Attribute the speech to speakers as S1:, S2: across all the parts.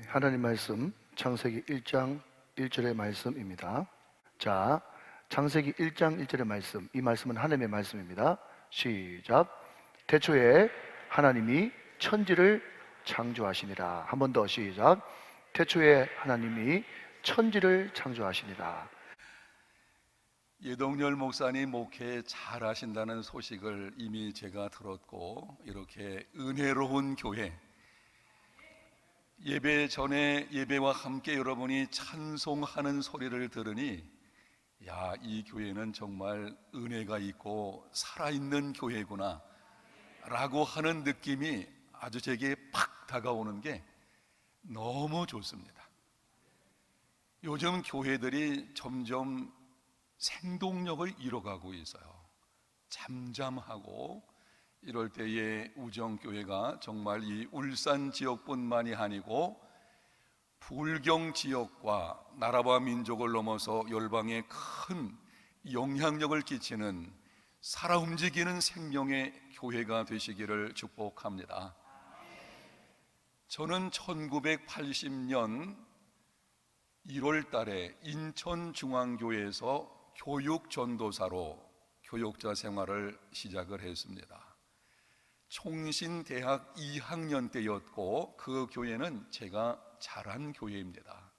S1: 하나님 말씀 창세기 1장 1절의 말씀입니다. 자, 창세기 1장 1절의 말씀, 이 말씀은 하나님의 말씀입니다. 시작. 태초에 하나님이 천지를 창조하시니라. 한 번 더 시작. 태초에 하나님이 천지를 창조하시니라.
S2: 예동열 목사님 목회 잘 하신다는 소식을 이미 제가 들었고, 이렇게 은혜로운 교회, 예배 전에 예배와 함께 여러분이 찬송하는 소리를 들으니 야, 이 교회는 정말 은혜가 있고 살아있는 교회구나 라고 하는 느낌이 아주 제게 팍 다가오는 게 너무 좋습니다. 요즘 교회들이 점점 생동력을 잃어가고 있어요. 잠잠하고, 이럴 때에 우정교회가 정말 이 울산 지역뿐만이 아니고 불경 지역과 나라와 민족을 넘어서 열방에 큰 영향력을 끼치는 살아 움직이는 생명의 교회가 되시기를 축복합니다. 저는 1980년 1월 달에 인천중앙교회에서 교육전도사로 교육자 생활을 시작을 했습니다. 총신대학 2학년 때였고, 그 교회는 제가 자란 교회입니다.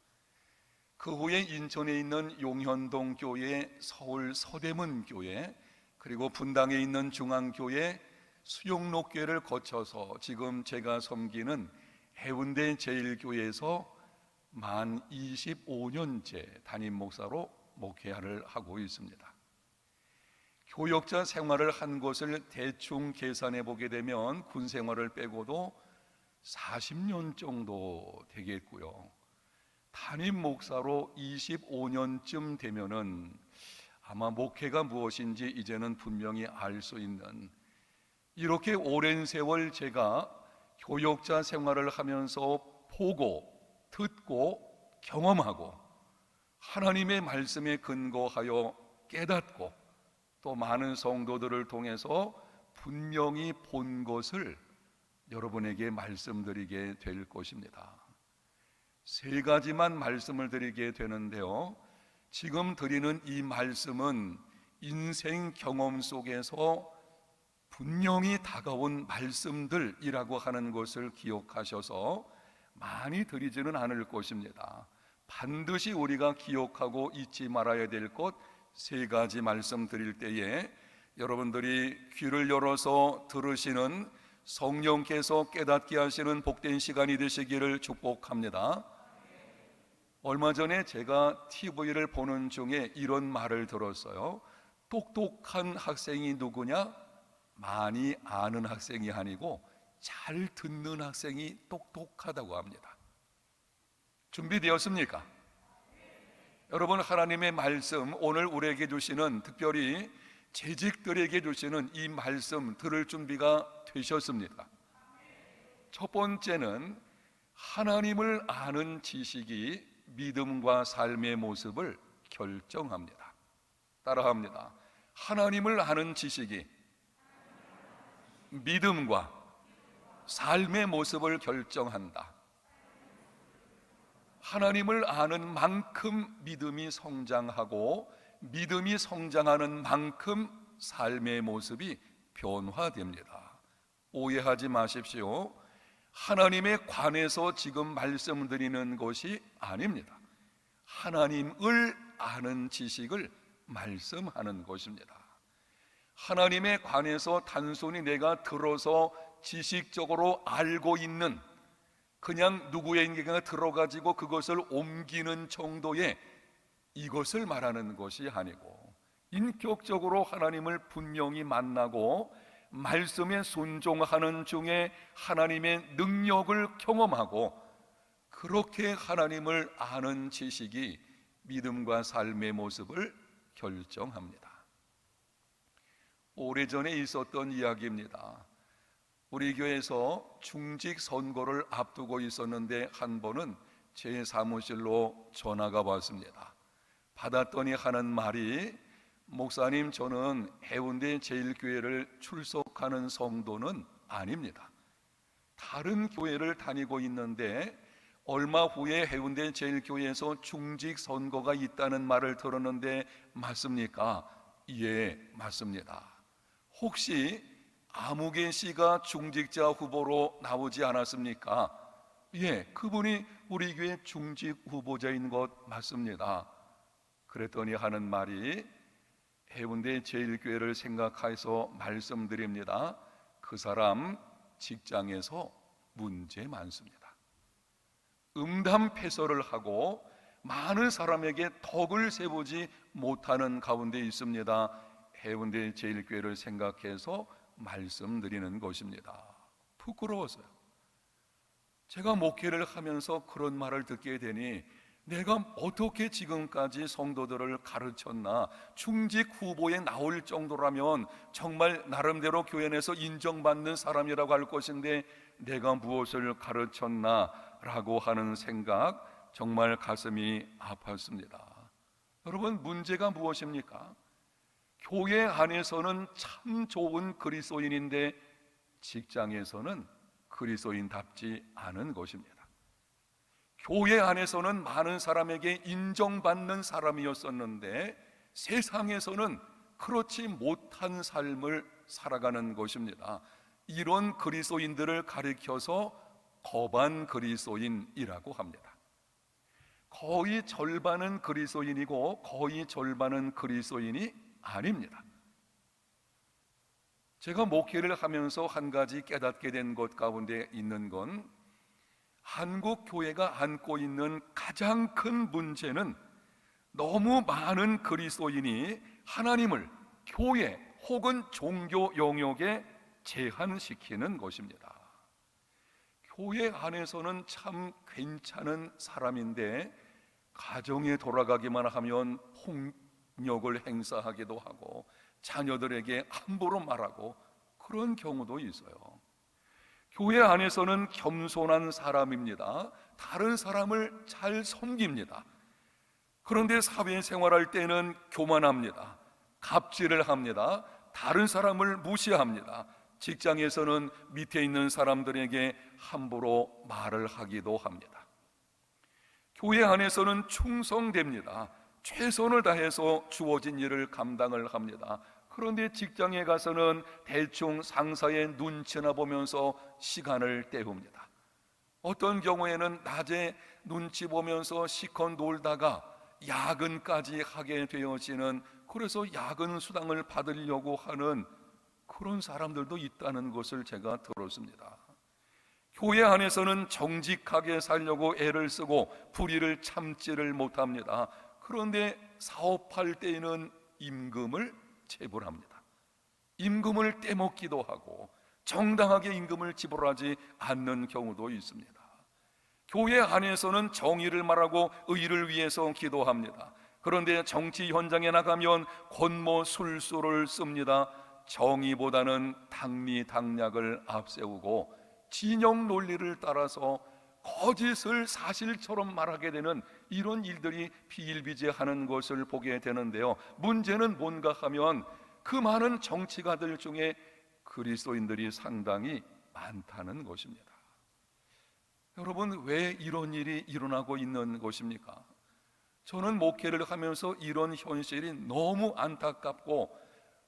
S2: 그 후에 인천에 있는 용현동 교회, 서울 서대문 교회, 그리고 분당에 있는 중앙교회, 수용록 교회를 거쳐서 지금 제가 섬기는 해운대 제일교회에서 만 25년째 담임 목사로 목회를 하고 있습니다. 교역자 생활을 한 것을 대충 계산해 보게 되면 군 생활을 빼고도 40년 정도 되겠고요. 담임 목사로 25년쯤 되면은 아마 목회가 무엇인지 이제는 분명히 알 수 있는, 이렇게 오랜 세월 제가 교역자 생활을 하면서 보고 듣고 경험하고 하나님의 말씀에 근거하여 깨닫고 또 많은 성도들을 통해서 분명히 본 것을 여러분에게 말씀드리게 될 것입니다. 세 가지만 말씀을 드리게 되는데요, 지금 드리는 이 말씀은 인생 경험 속에서 분명히 다가온 말씀들이라고 하는 것을 기억하셔서 많이 드리지는 않을 것입니다. 반드시 우리가 기억하고 잊지 말아야 될 것 세 가지 말씀 드릴 때에 여러분들이 귀를 열어서 들으시는, 성령께서 깨닫게 하시는 복된 시간이 되시기를 축복합니다. 얼마 전에 제가 TV를 보는 중에 이런 말을 들었어요. 똑똑한 학생이 누구냐? 많이 아는 학생이 아니고 잘 듣는 학생이 똑똑하다고 합니다. 준비되었습니까? 여러분, 하나님의 말씀, 오늘 우리에게 주시는, 특별히 재직들에게 주시는 이 말씀 들을 준비가 되셨습니까? 첫 번째는 하나님을 아는 지식이 믿음과 삶의 모습을 결정합니다. 따라합니다. 하나님을 아는 지식이 믿음과 삶의 모습을 결정한다. 하나님을 아는 만큼 믿음이 성장하고, 믿음이 성장하는 만큼 삶의 모습이 변화됩니다. 오해하지 마십시오. 하나님에 관해서 지금 말씀드리는 것이 아닙니다. 하나님을 아는 지식을 말씀하는 것입니다. 하나님에 관해서 단순히 내가 들어서 지식적으로 알고 있는, 그냥 누구에게가 들어가지고 그것을 옮기는 정도의 이것을 말하는 것이 아니고, 인격적으로 하나님을 분명히 만나고 말씀에 순종하는 중에 하나님의 능력을 경험하고, 그렇게 하나님을 아는 지식이 믿음과 삶의 모습을 결정합니다. 오래전에 있었던 이야기입니다. 우리 교회에서 중직 선거를 앞두고 있었는데 한 번은 제 사무실로 전화가 왔습니다. 받았더니 하는 말이, 목사님, 저는 해운대 제일교회를 출석하는 성도는 아닙니다. 다른 교회를 다니고 있는데 얼마 후에 해운대 제일교회에서 중직 선거가 있다는 말을 들었는데 맞습니까? 예, 맞습니다. 혹시 아무개 씨가 중직자 후보로 나오지 않았습니까? 예, 그분이 우리 교회 중직 후보자인 것 맞습니다. 그랬더니 하는 말이, 해운대 제일교회를 생각해서 말씀드립니다. 그 사람 직장에서 문제 많습니다. 음담패설을 하고 많은 사람에게 덕을 세우지 못하는 가운데 있습니다. 해운대 제일교회를 생각해서 말씀드리는 것입니다. 부끄러워서요. 제가 목회를 하면서 그런 말을 듣게 되니 내가 어떻게 지금까지 성도들을 가르쳤나, 중직 후보에 나올 정도라면 정말 나름대로 교회 내에서 인정받는 사람이라고 할 것인데 내가 무엇을 가르쳤나 라고 하는 생각, 정말 가슴이 아팠습니다. 여러분, 문제가 무엇입니까? 교회 안에서는 참 좋은 그리스도인인데 직장에서는 그리스도인답지 않은 것입니다. 교회 안에서는 많은 사람에게 인정받는 사람이었었는데 세상에서는 그렇지 못한 삶을 살아가는 것입니다. 이런 그리스도인들을 가리켜서 거반 그리스도인이라고 합니다. 거의 절반은 그리스도인이고 거의 절반은 그리스도인이 아닙니다. 제가 목회를 하면서 한 가지 깨닫게 된 것 가운데 있는 건, 한국 교회가 안고 있는 가장 큰 문제는 너무 많은 그리스도인이 하나님을 교회 혹은 종교 영역에 제한시키는 것입니다. 교회 안에서는 참 괜찮은 사람인데 가정에 돌아가기만 하면 폭력을 행사하기도 하고 자녀들에게 함부로 말하고 그런 경우도 있어요. 교회 안에서는 겸손한 사람입니다. 다른 사람을 잘 섬깁니다. 그런데 사회생활할 때는 교만합니다. 갑질을 합니다. 다른 사람을 무시합니다. 직장에서는 밑에 있는 사람들에게 함부로 말을 하기도 합니다. 교회 안에서는 충성됩니다. 최선을 다해서 주어진 일을 감당을 합니다. 그런데 직장에 가서는 대충 상사의 눈치나 보면서 시간을 때웁니다. 어떤 경우에는 낮에 눈치 보면서 시컷 놀다가 야근까지 하게 되어지는, 그래서 야근 수당을 받으려고 하는 그런 사람들도 있다는 것을 제가 들었습니다. 교회 안에서는 정직하게 살려고 애를 쓰고 불의를 참지를 못합니다. 그런데 사업할 때에는 임금을 체불합니다. 임금을 떼먹기도 하고 정당하게 임금을 지불하지 않는 경우도 있습니다. 교회 안에서는 정의를 말하고 의를 위해서 기도합니다. 그런데 정치 현장에 나가면 권모술수를 씁니다. 정의보다는 당리당략을 앞세우고 진영 논리를 따라서 거짓을 사실처럼 말하게 되는 이런 일들이 비일비재하는 것을 보게 되는데요. 문제는 뭔가 하면 그 많은 정치가들 중에 그리스도인들이 상당히 많다는 것입니다. 여러분, 왜 이런 일이 일어나고 있는 것입니까? 저는 목회를 하면서 이런 현실이 너무 안타깝고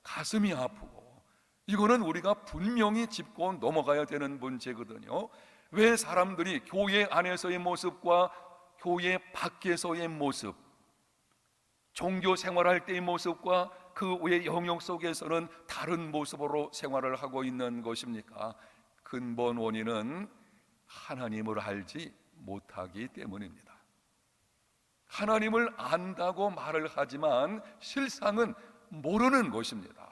S2: 가슴이 아프고, 이거는 우리가 분명히 짚고 넘어가야 되는 문제거든요. 왜 사람들이 교회 안에서의 모습과 교회 밖에서의 모습, 종교 생활할 때의 모습과 그 외 영역 속에서는 다른 모습으로 생활을 하고 있는 것입니까? 근본 원인은 하나님을 알지 못하기 때문입니다. 하나님을 안다고 말을 하지만 실상은 모르는 것입니다.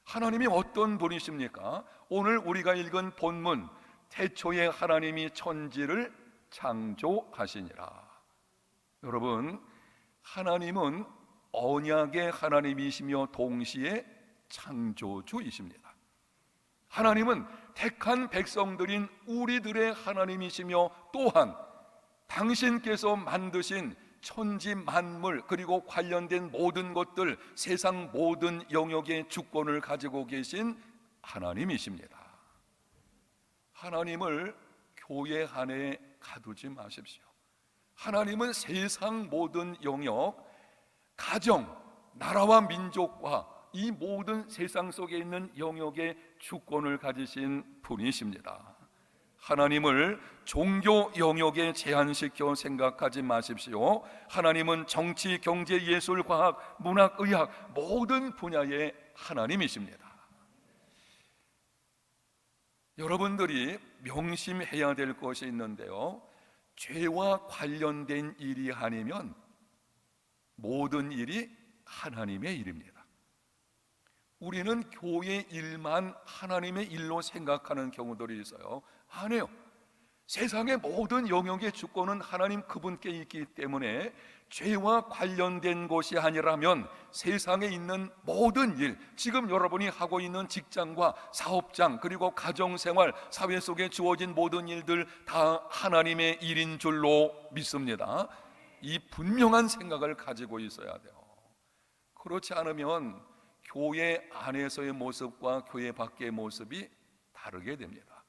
S2: 하나님이 어떤 분이십니까? 오늘 우리가 읽은 본문, 태초에 하나님이 천지를 창조하시니라. 여러분, 하나님은 언약의 하나님이시며 동시에 창조주이십니다. 하나님은 택한 백성들인 우리들의 하나님이시며 또한 당신께서 만드신 천지 만물 그리고 관련된 모든 것들, 세상 모든 영역의 주권을 가지고 계신 하나님이십니다. 하나님을 교회 안에 가두지 마십시오. 하나님은 세상 모든 영역, 가정, 나라와 민족과 이 모든 세상 속에 있는 영역의 주권을 가지신 분이십니다. 하나님을 종교 영역에 제한시켜 생각하지 마십시오. 하나님은 정치, 경제, 예술, 과학, 문학, 의학 모든 분야의 하나님이십니다. 여러분들이 명심해야 될 것이 있는데요, 죄와 관련된 일이 아니면 모든 일이 하나님의 일입니다. 우리는 교회 일만 하나님의 일로 생각하는 경우들이 있어요. 아니에요. 세상의 모든 영역의 주권은 하나님 그분께 있기 때문에 죄와 관련된 것이 아니라면 세상에 있는 모든 일, 지금 여러분이 하고 있는 직장과 사업장, 그리고 가정생활, 사회 속에 주어진 모든 일들 다 하나님의 일인 줄로 믿습니다. 이 분명한 생각을 가지고 있어야 돼요. 그렇지 않으면 교회 안에서의 모습과 교회 밖의 모습이 다르게 됩니다.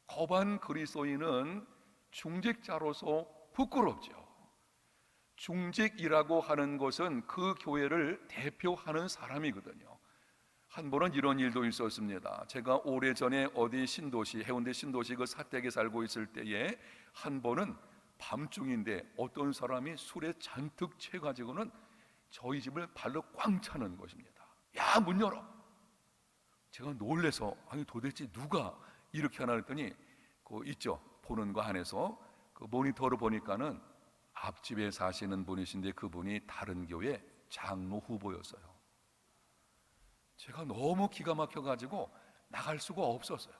S2: 거반 그리스도인은 중직자로서 부끄럽죠. 중직이라고 하는 것은 그 교회를 대표하는 사람이거든요. 한 번은 이런 일도 있었습니다. 제가 오래전에 어디 신도시, 해운대 신도시 그 사택에 살고 있을 때에 한 번은 밤중인데 어떤 사람이 술에 잔뜩 취해가지고는 저희 집을 발로 꽝 차는 것입니다. 야, 문 열어! 제가 놀래서 아니 도대체 누가 이렇게 하나 했더니 그 있죠, 보는 거 안에서 그 모니터로 보니까는 앞집에 사시는 분이신데 그분이 다른 교회 장로 후보였어요. 제가 너무 기가 막혀가지고 나갈 수가 없었어요.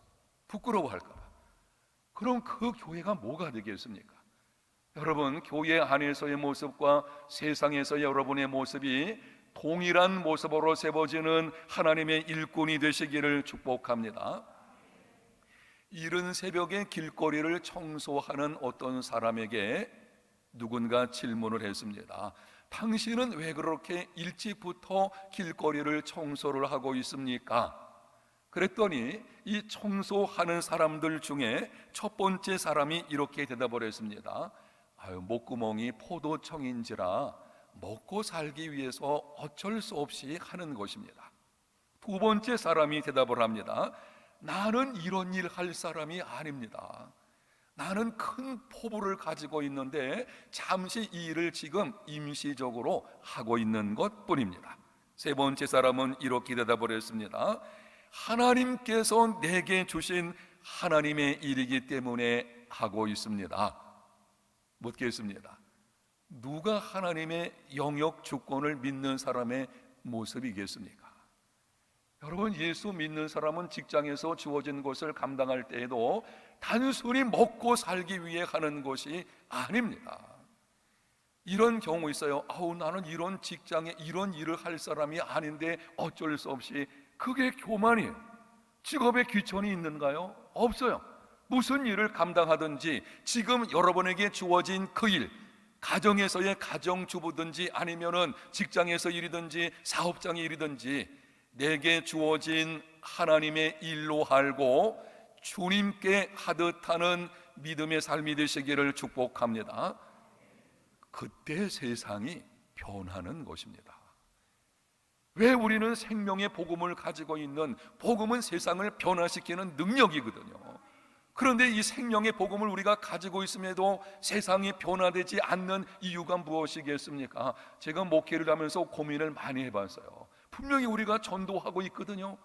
S2: 부끄러워할까 봐. 그럼 그 교회가 뭐가 되겠습니까? 여러분, 교회 안에서의 모습과 세상에서의 여러분의 모습이 동일한 모습으로 세워지는 하나님의 일꾼이 되시기를 축복합니다. 이른 새벽에 길거리를 청소하는 어떤 사람에게 누군가 질문을 했습니다. 당신은 왜 그렇게 일찍부터 길거리를 청소를 하고 있습니까? 그랬더니 이 청소하는 사람들 중에 첫 번째 사람이 이렇게 대답을 했습니다. 목구멍이 포도청인지라 먹고 살기 위해서 어쩔 수 없이 하는 것입니다. 두 번째 사람이 대답을 합니다. 나는 이런 일 할 사람이 아닙니다. 나는 큰 포부를 가지고 있는데 잠시 이 일을 지금 임시적으로 하고 있는 것뿐입니다. 세 번째 사람은 이렇게 대답을 했습니다. 하나님께서 내게 주신 하나님의 일이기 때문에 하고 있습니다. 묻겠습니다. 누가 하나님의 영역 주권을 믿는 사람의 모습이겠습니까? 여러분, 예수 믿는 사람은 직장에서 주어진 것을 감당할 때에도 단순히 먹고 살기 위해 하는 것이 아닙니다. 이런 경우 있어요. 나는 이런 직장에 이런 일을 할 사람이 아닌데 어쩔 수 없이. 그게 교만이에요. 직업에 귀천이 있는가요? 없어요. 무슨 일을 감당하든지 지금 여러분에게 주어진 그 일, 가정에서의 가정주부든지 아니면은 직장에서 일이든지 사업장의 일이든지 내게 주어진 하나님의 일로 알고 주님께 하듯 하는 믿음의 삶이 되시기를 축복합니다. 그때 세상이 변하는 것입니다. 왜 우리는 생명의 복음을 가지고 있는, 복음은 세상을 변화시키는 능력이거든요. 그런데 이 생명의 복음을 우리가 가지고 있음에도 세상이 변화되지 않는 이유가 무엇이겠습니까? 제가 목회를 하면서 고민을 많이 해봤어요. 분명히 우리가 전도하고 있거든요.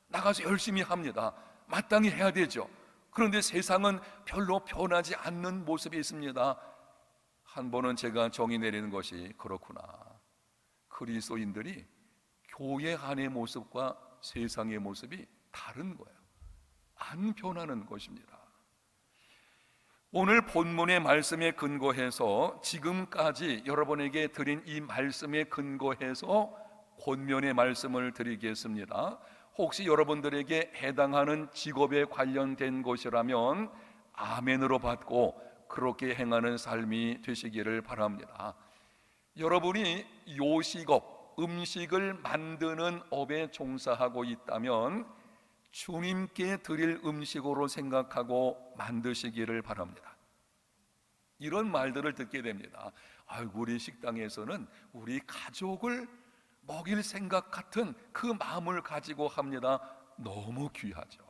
S2: 나가서 열심히 합니다. 마땅히 해야 되죠. 그런데 세상은 별로 변하지 않는 모습이 있습니다. 한 번은 제가 정의 내리는 것이 그렇구나. 그리스도인들이 교회 안의 모습과 세상의 모습이 다른 거예요. 안 변하는 것입니다. 오늘 본문의 말씀에 근거해서 지금까지 여러분에게 드린 이 말씀에 근거해서 권면의 말씀을 드리겠습니다. 혹시 여러분들에게 해당하는 직업에 관련된 것이라면 아멘으로 받고 그렇게 행하는 삶이 되시기를 바랍니다. 여러분이 요식업, 음식을 만드는 업에 종사하고 있다면 주님께 드릴 음식으로 생각하고 만드시기를 바랍니다. 이런 말들을 듣게 됩니다. 아이고, 우리 식당에서는 우리 가족을 먹일 생각 같은 그 마음을 가지고 합니다. 너무 귀하죠.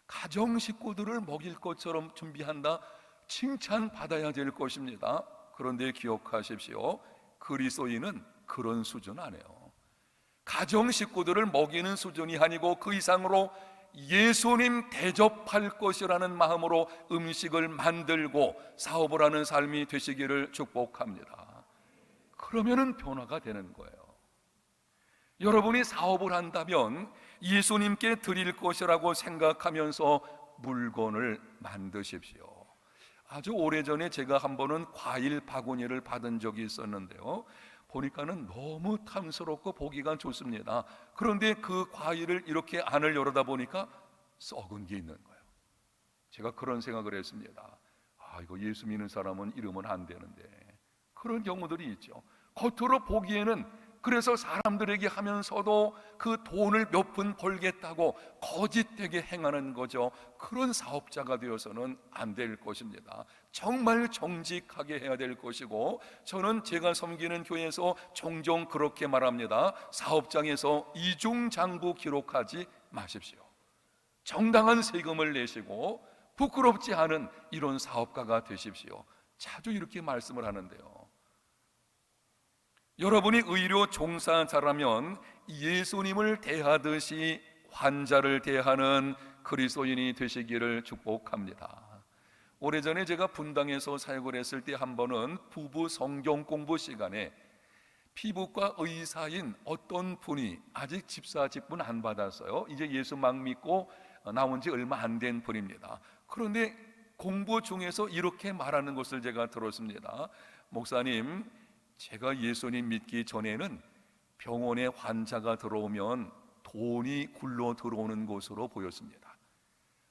S2: 가정 식구들을 먹일 것처럼 준비한다. 칭찬받아야 될 것입니다. 그런데 기억하십시오. 그리스도인은 그런 수준 안 해요. 가정 식구들을 먹이는 수준이 아니고 그 이상으로 예수님 대접할 것이라는 마음으로 음식을 만들고 사업을 하는 삶이 되시기를 축복합니다. 그러면은 변화가 되는 거예요. 여러분이 사업을 한다면 예수님께 드릴 것이라고 생각하면서 물건을 만드십시오. 아주 오래전에 제가 한 번은 과일 바구니를 받은 적이 있었는데요, 보니까는 너무 탐스럽고 보기가 좋습니다. 그런데 그 과일을 이렇게 안을 열어다 보니까 썩은 게 있는 거예요. 제가 그런 생각을 했습니다. 이거 예수 믿는 사람은 이러면 안 되는데. 그런 경우들이 있죠. 겉으로 보기에는, 그래서 사람들에게 하면서도 그 돈을 몇 푼 벌겠다고 거짓되게 행하는 거죠. 그런 사업자가 되어서는 안 될 것입니다. 정말 정직하게 해야 될 것이고, 저는 제가 섬기는 교회에서 종종 그렇게 말합니다. 사업장에서 이중장부 기록하지 마십시오. 정당한 세금을 내시고 부끄럽지 않은 이런 사업가가 되십시오. 자주 이렇게 말씀을 하는데요, 여러분이 의료 종사자라면 예수님을 대하듯이 환자를 대하는 그리스도인이 되시기를 축복합니다. 오래전에 제가 분당에서 사역을 했을 때 한 번은 부부 성경 공부 시간에 피부과 의사인 어떤 분이, 아직 집사 직분 안 받았어요. 이제 예수 막 믿고 나온 지 얼마 안 된 분입니다. 그런데 공부 중에서 이렇게 말하는 것을 제가 들었습니다. 목사님, 제가 예수님 믿기 전에는 병원에 환자가 들어오면 돈이 굴러 들어오는 것으로 보였습니다.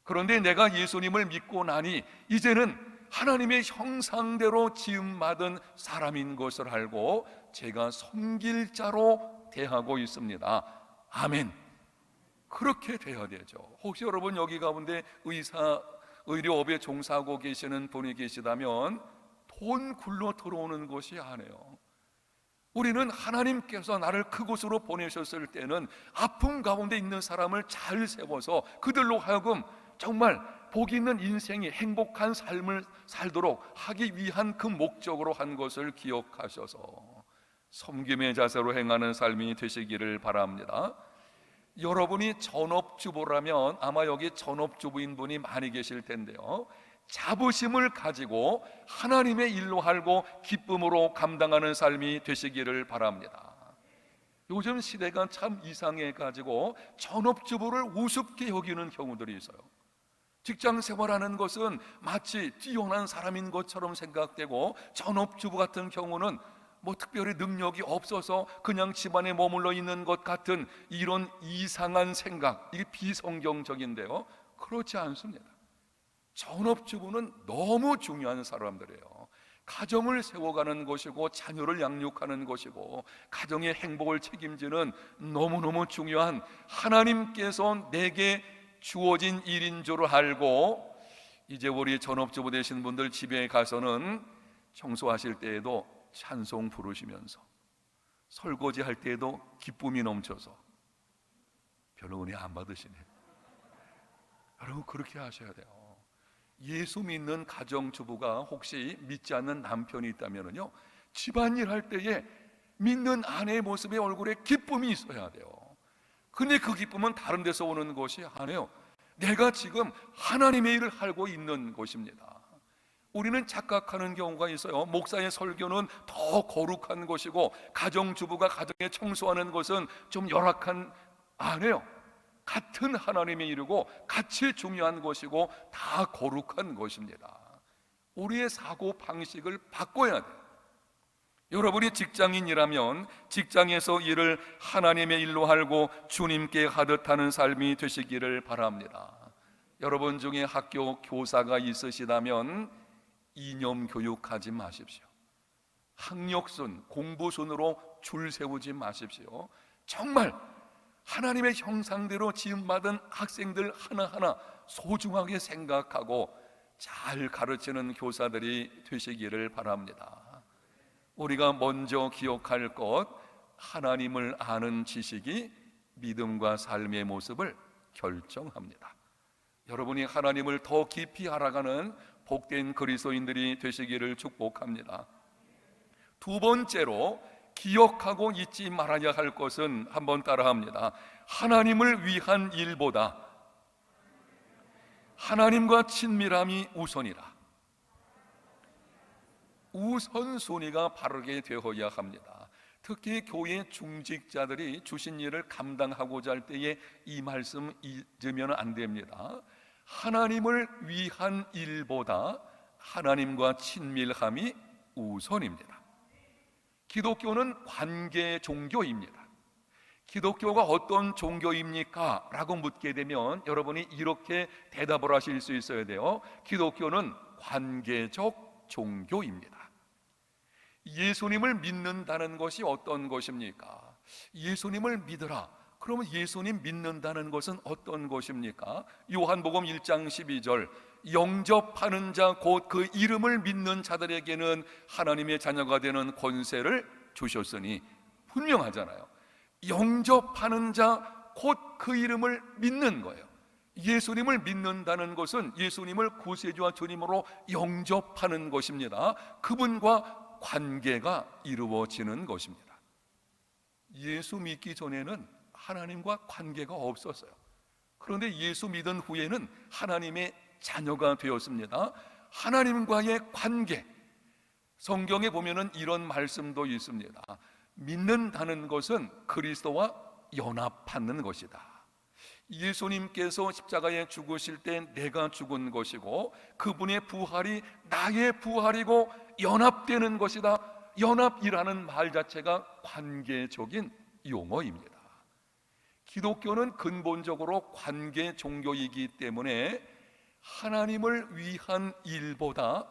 S2: 그런데 내가 예수님을 믿고 나니 이제는 하나님의 형상대로 지음받은 사람인 것을 알고 제가 섬길 자로 대하고 있습니다. 아멘. 그렇게 돼야 되죠. 혹시 여러분 여기 가운데 의료업에 종사하고 계시는 분이 계시다면 돈 굴러 들어오는 것이 아니에요. 우리는 하나님께서 나를 그곳으로 보내셨을 때는 아픔 가운데 있는 사람을 잘 세워서 그들로 하여금 정말 복 있는 인생이, 행복한 삶을 살도록 하기 위한 그 목적으로 한 것을 기억하셔서 섬김의 자세로 행하는 삶이 되시기를 바랍니다. 여러분이 전업주부라면 아마 여기 전업주부인 분이 많이 계실 텐데요, 자부심을 가지고 하나님의 일로 알고 기쁨으로 감당하는 삶이 되시기를 바랍니다. 요즘 시대가 참 이상해 가지고 전업주부를 우습게 여기는 경우들이 있어요. 직장 생활하는 것은 마치 뛰어난 사람인 것처럼 생각되고, 전업주부 같은 경우는 뭐 특별히 능력이 없어서 그냥 집안에 머물러 있는 것 같은 이런 이상한 생각, 이게 비성경적인데요, 그렇지 않습니다. 전업주부는 너무 중요한 사람들이에요. 가정을 세워가는 것이고 자녀를 양육하는 것이고 가정의 행복을 책임지는 너무너무 중요한, 하나님께서 내게 주어진 일인 줄 알고, 이제 우리 전업주부 되신 분들 집에 가서는 청소하실 때에도 찬송 부르시면서, 설거지할 때에도 기쁨이 넘쳐서, 별로 은혜 안 받으시네. 여러분 그렇게 하셔야 돼요. 예수 믿는 가정주부가 혹시 믿지 않는 남편이 있다면요, 집안일 할 때에 믿는 아내의 모습에 얼굴에 기쁨이 있어야 돼요. 근데 그 기쁨은 다른 데서 오는 것이 아니에요. 내가 지금 하나님의 일을 하고 있는 것입니다. 우리는 착각하는 경우가 있어요. 목사의 설교는 더 거룩한 것이고 가정주부가 가정에 청소하는 것은 좀 열악한, 아니에요. 같은 하나님의 일이고 같이 중요한 것이고 다 거룩한 것입니다. 우리의 사고 방식을 바꿔야 돼요. 여러분이 직장인이라면 직장에서 일을 하나님의 일로 알고 주님께 하듯 하는 삶이 되시기를 바랍니다. 여러분 중에 학교 교사가 있으시다면 이념 교육하지 마십시오. 학력순, 공부순으로 줄 세우지 마십시오. 정말 하나님의 형상대로 지음받은 학생들 하나하나 소중하게 생각하고 잘 가르치는 교사들이 되시기를 바랍니다. 우리가 먼저 기억할 것, 하나님을 아는 지식이 믿음과 삶의 모습을 결정합니다. 여러분이 하나님을 더 깊이 알아가는 복된 그리스도인들이 되시기를 축복합니다. 두 번째로 기억하고 잊지 말아야 할 것은, 한번 따라합니다. 하나님을 위한 일보다 하나님과 친밀함이 우선이라. 우선순위가 바르게 되어야 합니다. 특히 교회 중직자들이 주신 일을 감당하고자 할 때에 이 말씀 잊으면 안 됩니다. 하나님을 위한 일보다 하나님과 친밀함이 우선입니다. 기독교는 관계 종교입니다. 기독교가 어떤 종교입니까? 라고 묻게 되면 여러분이 이렇게 대답을 하실 수 있어야 돼요. 기독교는 관계적 종교입니다. 예수님을 믿는다는 것이 어떤 것입니까? 예수님을 믿으라. 그러면 예수님 믿는다는 것은 어떤 것입니까? 요한복음 1장 12절, 영접하는 자 곧 그 이름을 믿는 자들에게는 하나님의 자녀가 되는 권세를 주셨으니, 분명하잖아요. 영접하는 자 곧 그 이름을 믿는 거예요. 예수님을 믿는다는 것은 예수님을 구세주와 주님으로 영접하는 것입니다. 그분과 관계가 이루어지는 것입니다. 예수 믿기 전에는 하나님과 관계가 없었어요. 그런데 예수 믿은 후에는 하나님의 자녀가 되었습니다. 하나님과의 관계, 성경에 보면은 이런 말씀도 있습니다. 믿는다는 것은 그리스도와 연합하는 것이다. 예수님께서 십자가에 죽으실 때 내가 죽은 것이고 그분의 부활이 나의 부활이고 연합되는 것이다. 연합이라는 말 자체가 관계적인 용어입니다. 기독교는 근본적으로 관계 종교이기 때문에 하나님을 위한 일보다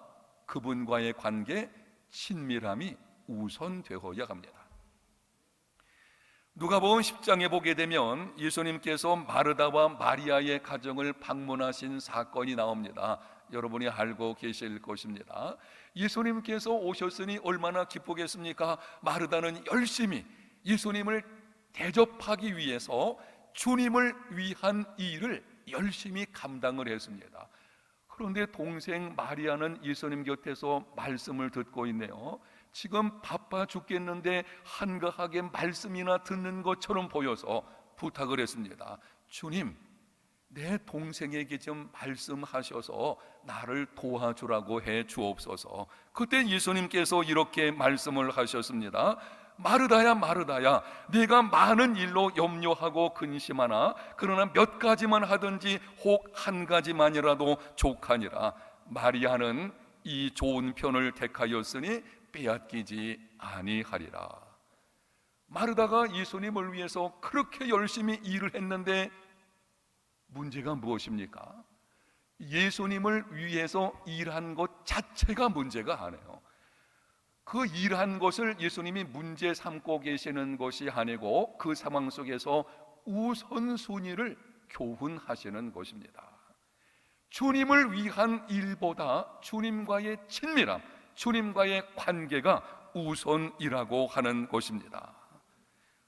S2: 그분과의 관계, 친밀함이 우선되어야 합니다. 누가복음 10장에 보게 되면 예수님께서 마르다와 마리아의 가정을 방문하신 사건이 나옵니다. 여러분이 알고 계실 것입니다. 예수님께서 오셨으니 얼마나 기쁘겠습니까? 마르다는 열심히 예수님을 대접하기 위해서 주님을 위한 일을 열심히 감당을 했습니다. 그런데 동생 마리아는 예수님 곁에서 말씀을 듣고 있네요. 지금 바빠 죽겠는데 한가하게 말씀이나 듣는 것처럼 보여서 부탁을 했습니다. 주님, 내 동생에게 좀 말씀하셔서 나를 도와주라고 해 주옵소서. 그때 예수님께서 이렇게 말씀을 하셨습니다. 마르다야 마르다야, 네가 많은 일로 염려하고 근심하나 그러나 몇 가지만 하든지 혹 한 가지만이라도 족하니라. 마리아는 이 좋은 편을 택하였으니 빼앗기지 아니하리라. 마르다가 예수님을 위해서 그렇게 열심히 일을 했는데 문제가 무엇입니까? 예수님을 위해서 일한 것 자체가 문제가 아니에요. 그 일한 것을 예수님이 문제 삼고 계시는 것이 아니고 그 상황 속에서 우선순위를 교훈하시는 것입니다. 주님을 위한 일보다 주님과의 친밀함, 주님과의 관계가 우선이라고 하는 것입니다.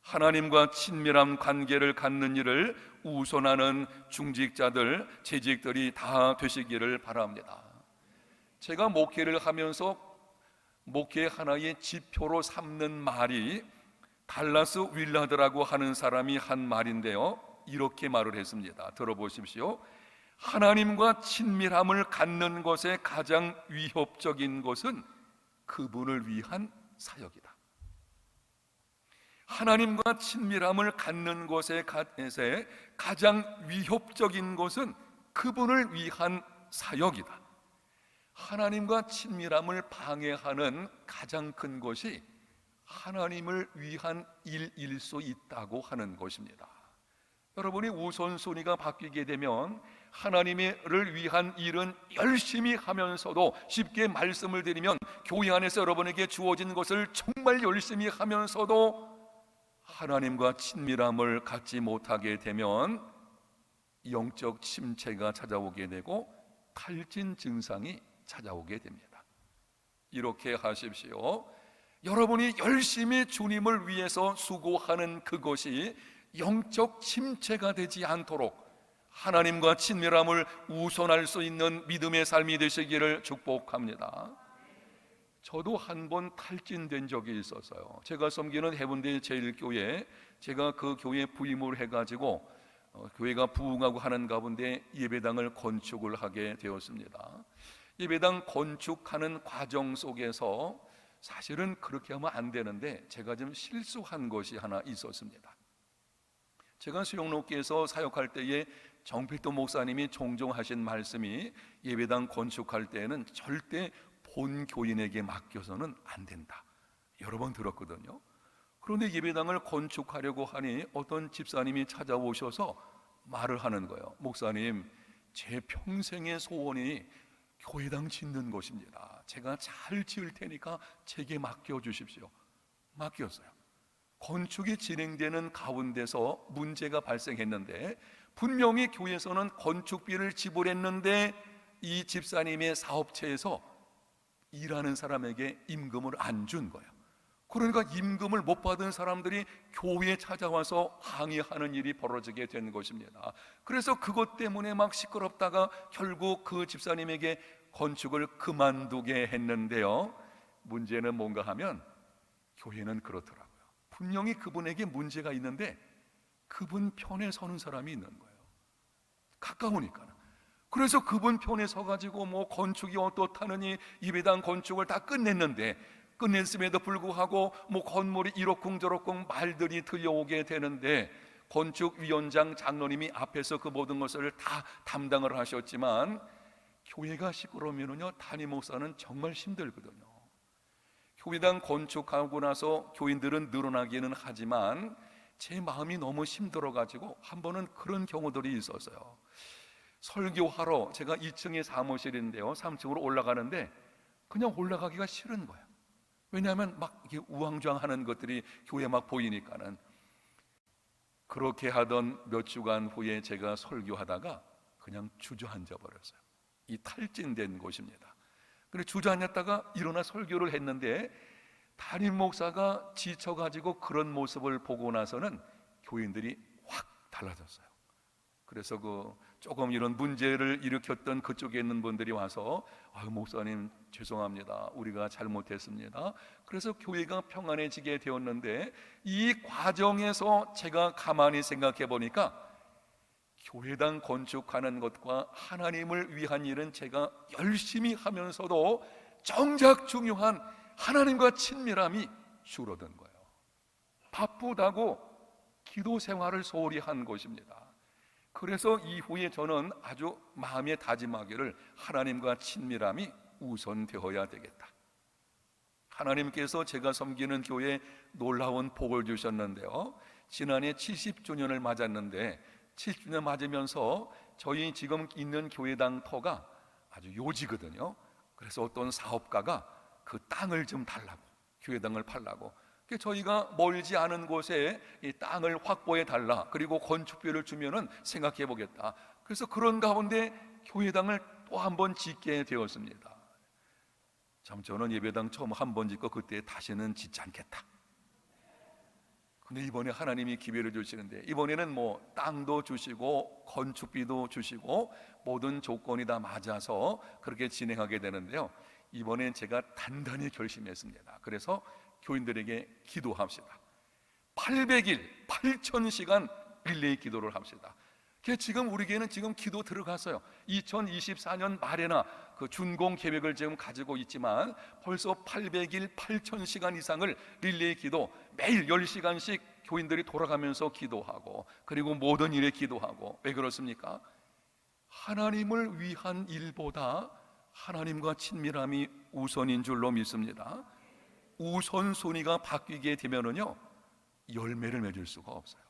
S2: 하나님과 친밀한 관계를 갖는 일을 우선하는 중직자들, 재직들이 다 되시기를 바랍니다. 제가 목회를 하면서 목회 하나의 지표로 삼는 말이 달라스 윌라드라고 하는 사람이 한 말인데요, 이렇게 말을 했습니다. 들어보십시오. 하나님과 친밀함을 갖는 것에 가장 위협적인 것은 그분을 위한 사역이다. 하나님과 친밀함을 갖는 것에 가장 위협적인 것은 그분을 위한 사역이다. 하나님과 친밀함을 방해하는 가장 큰 것이 하나님을 위한 일일 수 있다고 하는 것입니다. 여러분이 우선순위가 바뀌게 되면 하나님을 위한 일은 열심히 하면서도, 쉽게 말씀을 드리면 교회 안에서 여러분에게 주어진 것을 정말 열심히 하면서도 하나님과 친밀함을 갖지 못하게 되면 영적 침체가 찾아오게 되고 탈진 증상이 찾아오게 됩니다. 이렇게 하십시오. 여러분이 열심히 주님을 위해서 수고하는 그것이 영적 침체가 되지 않도록 하나님과 친밀함을 우선할 수 있는 믿음의 삶이 되시기를 축복합니다. 저도 한 번 탈진된 적이 있었어요. 제가 섬기는 해운대 제일교회, 제가 그 교회에 부임을 해가지고 교회가 부흥하고 하는 가운데 예배당을 건축을 하게 되었습니다. 예배당 건축하는 과정 속에서 사실은 그렇게 하면 안 되는데 제가 좀 실수한 것이 하나 있었습니다. 제가 수영로교에서 사역할 때에 정필도 목사님이 종종 하신 말씀이 예배당 건축할 때에는 절대 본 교인에게 맡겨서는 안 된다, 여러 번 들었거든요. 그런데 예배당을 건축하려고 하니 어떤 집사님이 찾아오셔서 말을 하는 거예요. 목사님, 제 평생의 소원이 교회당 짓는 것입니다. 제가 잘 지을 테니까 제게 맡겨주십시오. 맡겼어요. 건축이 진행되는 가운데서 문제가 발생했는데, 분명히 교회에서는 건축비를 지불했는데 이 집사님의 사업체에서 일하는 사람에게 임금을 안 준 거예요. 그러니까 임금을 못 받은 사람들이 교회에 찾아와서 항의하는 일이 벌어지게 된 것입니다. 그래서 그것 때문에 막 시끄럽다가 결국 그 집사님에게 건축을 그만두게 했는데요, 문제는 뭔가 하면 교회는 그렇더라고요. 분명히 그분에게 문제가 있는데 그분 편에 서는 사람이 있는 거예요. 가까우니까. 그래서 그분 편에 서가지고 뭐 건축이 어떻다느니 예배당 건축을 다 끝냈는데, 끝냈음에도 불구하고 뭐 건물이 이러쿵저러쿵 말들이 들려오게 되는데, 건축위원장 장로님이 앞에서 그 모든 것을 다 담당을 하셨지만 교회가 시끄러우면요, 담임 목사는 정말 힘들거든요. 교회당 건축하고 나서 교인들은 늘어나기는 하지만 제 마음이 너무 힘들어가지고 한 번은 그런 경우들이 있었어요. 설교하러 제가 2층에 사무실인데요, 3층으로 올라가는데 그냥 올라가기가 싫은 거예요. 왜냐하면 막 이렇게 우왕좌왕하는 것들이 교회에 막 보이니까는. 그렇게 하던 몇 주간 후에 제가 설교하다가 그냥 주저앉아 버렸어요. 이 탈진된 곳입니다. 그래 주저앉았다가 일어나 설교를 했는데 담임 목사가 지쳐가지고 그런 모습을 보고 나서는 교인들이 확 달라졌어요. 그래서 조금 이런 문제를 일으켰던 그쪽에 있는 분들이 와서 목사님 죄송합니다, 우리가 잘못했습니다. 그래서 교회가 평안해지게 되었는데, 이 과정에서 제가 가만히 생각해 보니까 교회당 건축하는 것과 하나님을 위한 일은 제가 열심히 하면서도 정작 중요한 하나님과 친밀함이 줄어든 거예요. 바쁘다고 기도 생활을 소홀히 한 것입니다. 그래서 이후에 저는 아주 마음에 다짐하기를 하나님과 친밀함이 우선되어야 되겠다. 하나님께서 제가 섬기는 교회에 놀라운 복을 주셨는데요, 지난해 70주년을 맞았는데 70주년 맞으면서 저희 지금 있는 교회당 터가 아주 요지거든요. 그래서 어떤 사업가가 그 땅을 좀 달라고, 교회당을 팔라고, 저희가 멀지 않은 곳에 이 땅을 확보해 달라, 그리고 건축비를 주면은 생각해 보겠다. 그래서 그런 가운데 교회당을 또 한 번 짓게 되었습니다. 참 저는 예배당 처음 한 번 짓고 그때 다시는 짓지 않겠다. 근데 이번에 하나님이 기회를 주시는데, 이번에는 뭐 땅도 주시고 건축비도 주시고 모든 조건이 다 맞아서 그렇게 진행하게 되는데요, 이번엔 제가 단단히 결심했습니다. 그래서 교인들에게 기도합시다. 800일 8000시간 릴레이 기도를 합시다. 지금 우리 교회는 지금 기도 들어갔어요. 2024년 말에나 그 준공 계획을 지금 가지고 있지만 벌써 800일 8000시간 이상을 릴레이 기도, 매일 10시간씩 교인들이 돌아가면서 기도하고, 그리고 모든 일에 기도하고. 왜 그렇습니까? 하나님을 위한 일보다 하나님과 친밀함이 우선인 줄로 믿습니다. 우선순위가 바뀌게 되면은요, 열매를 맺을 수가 없어요.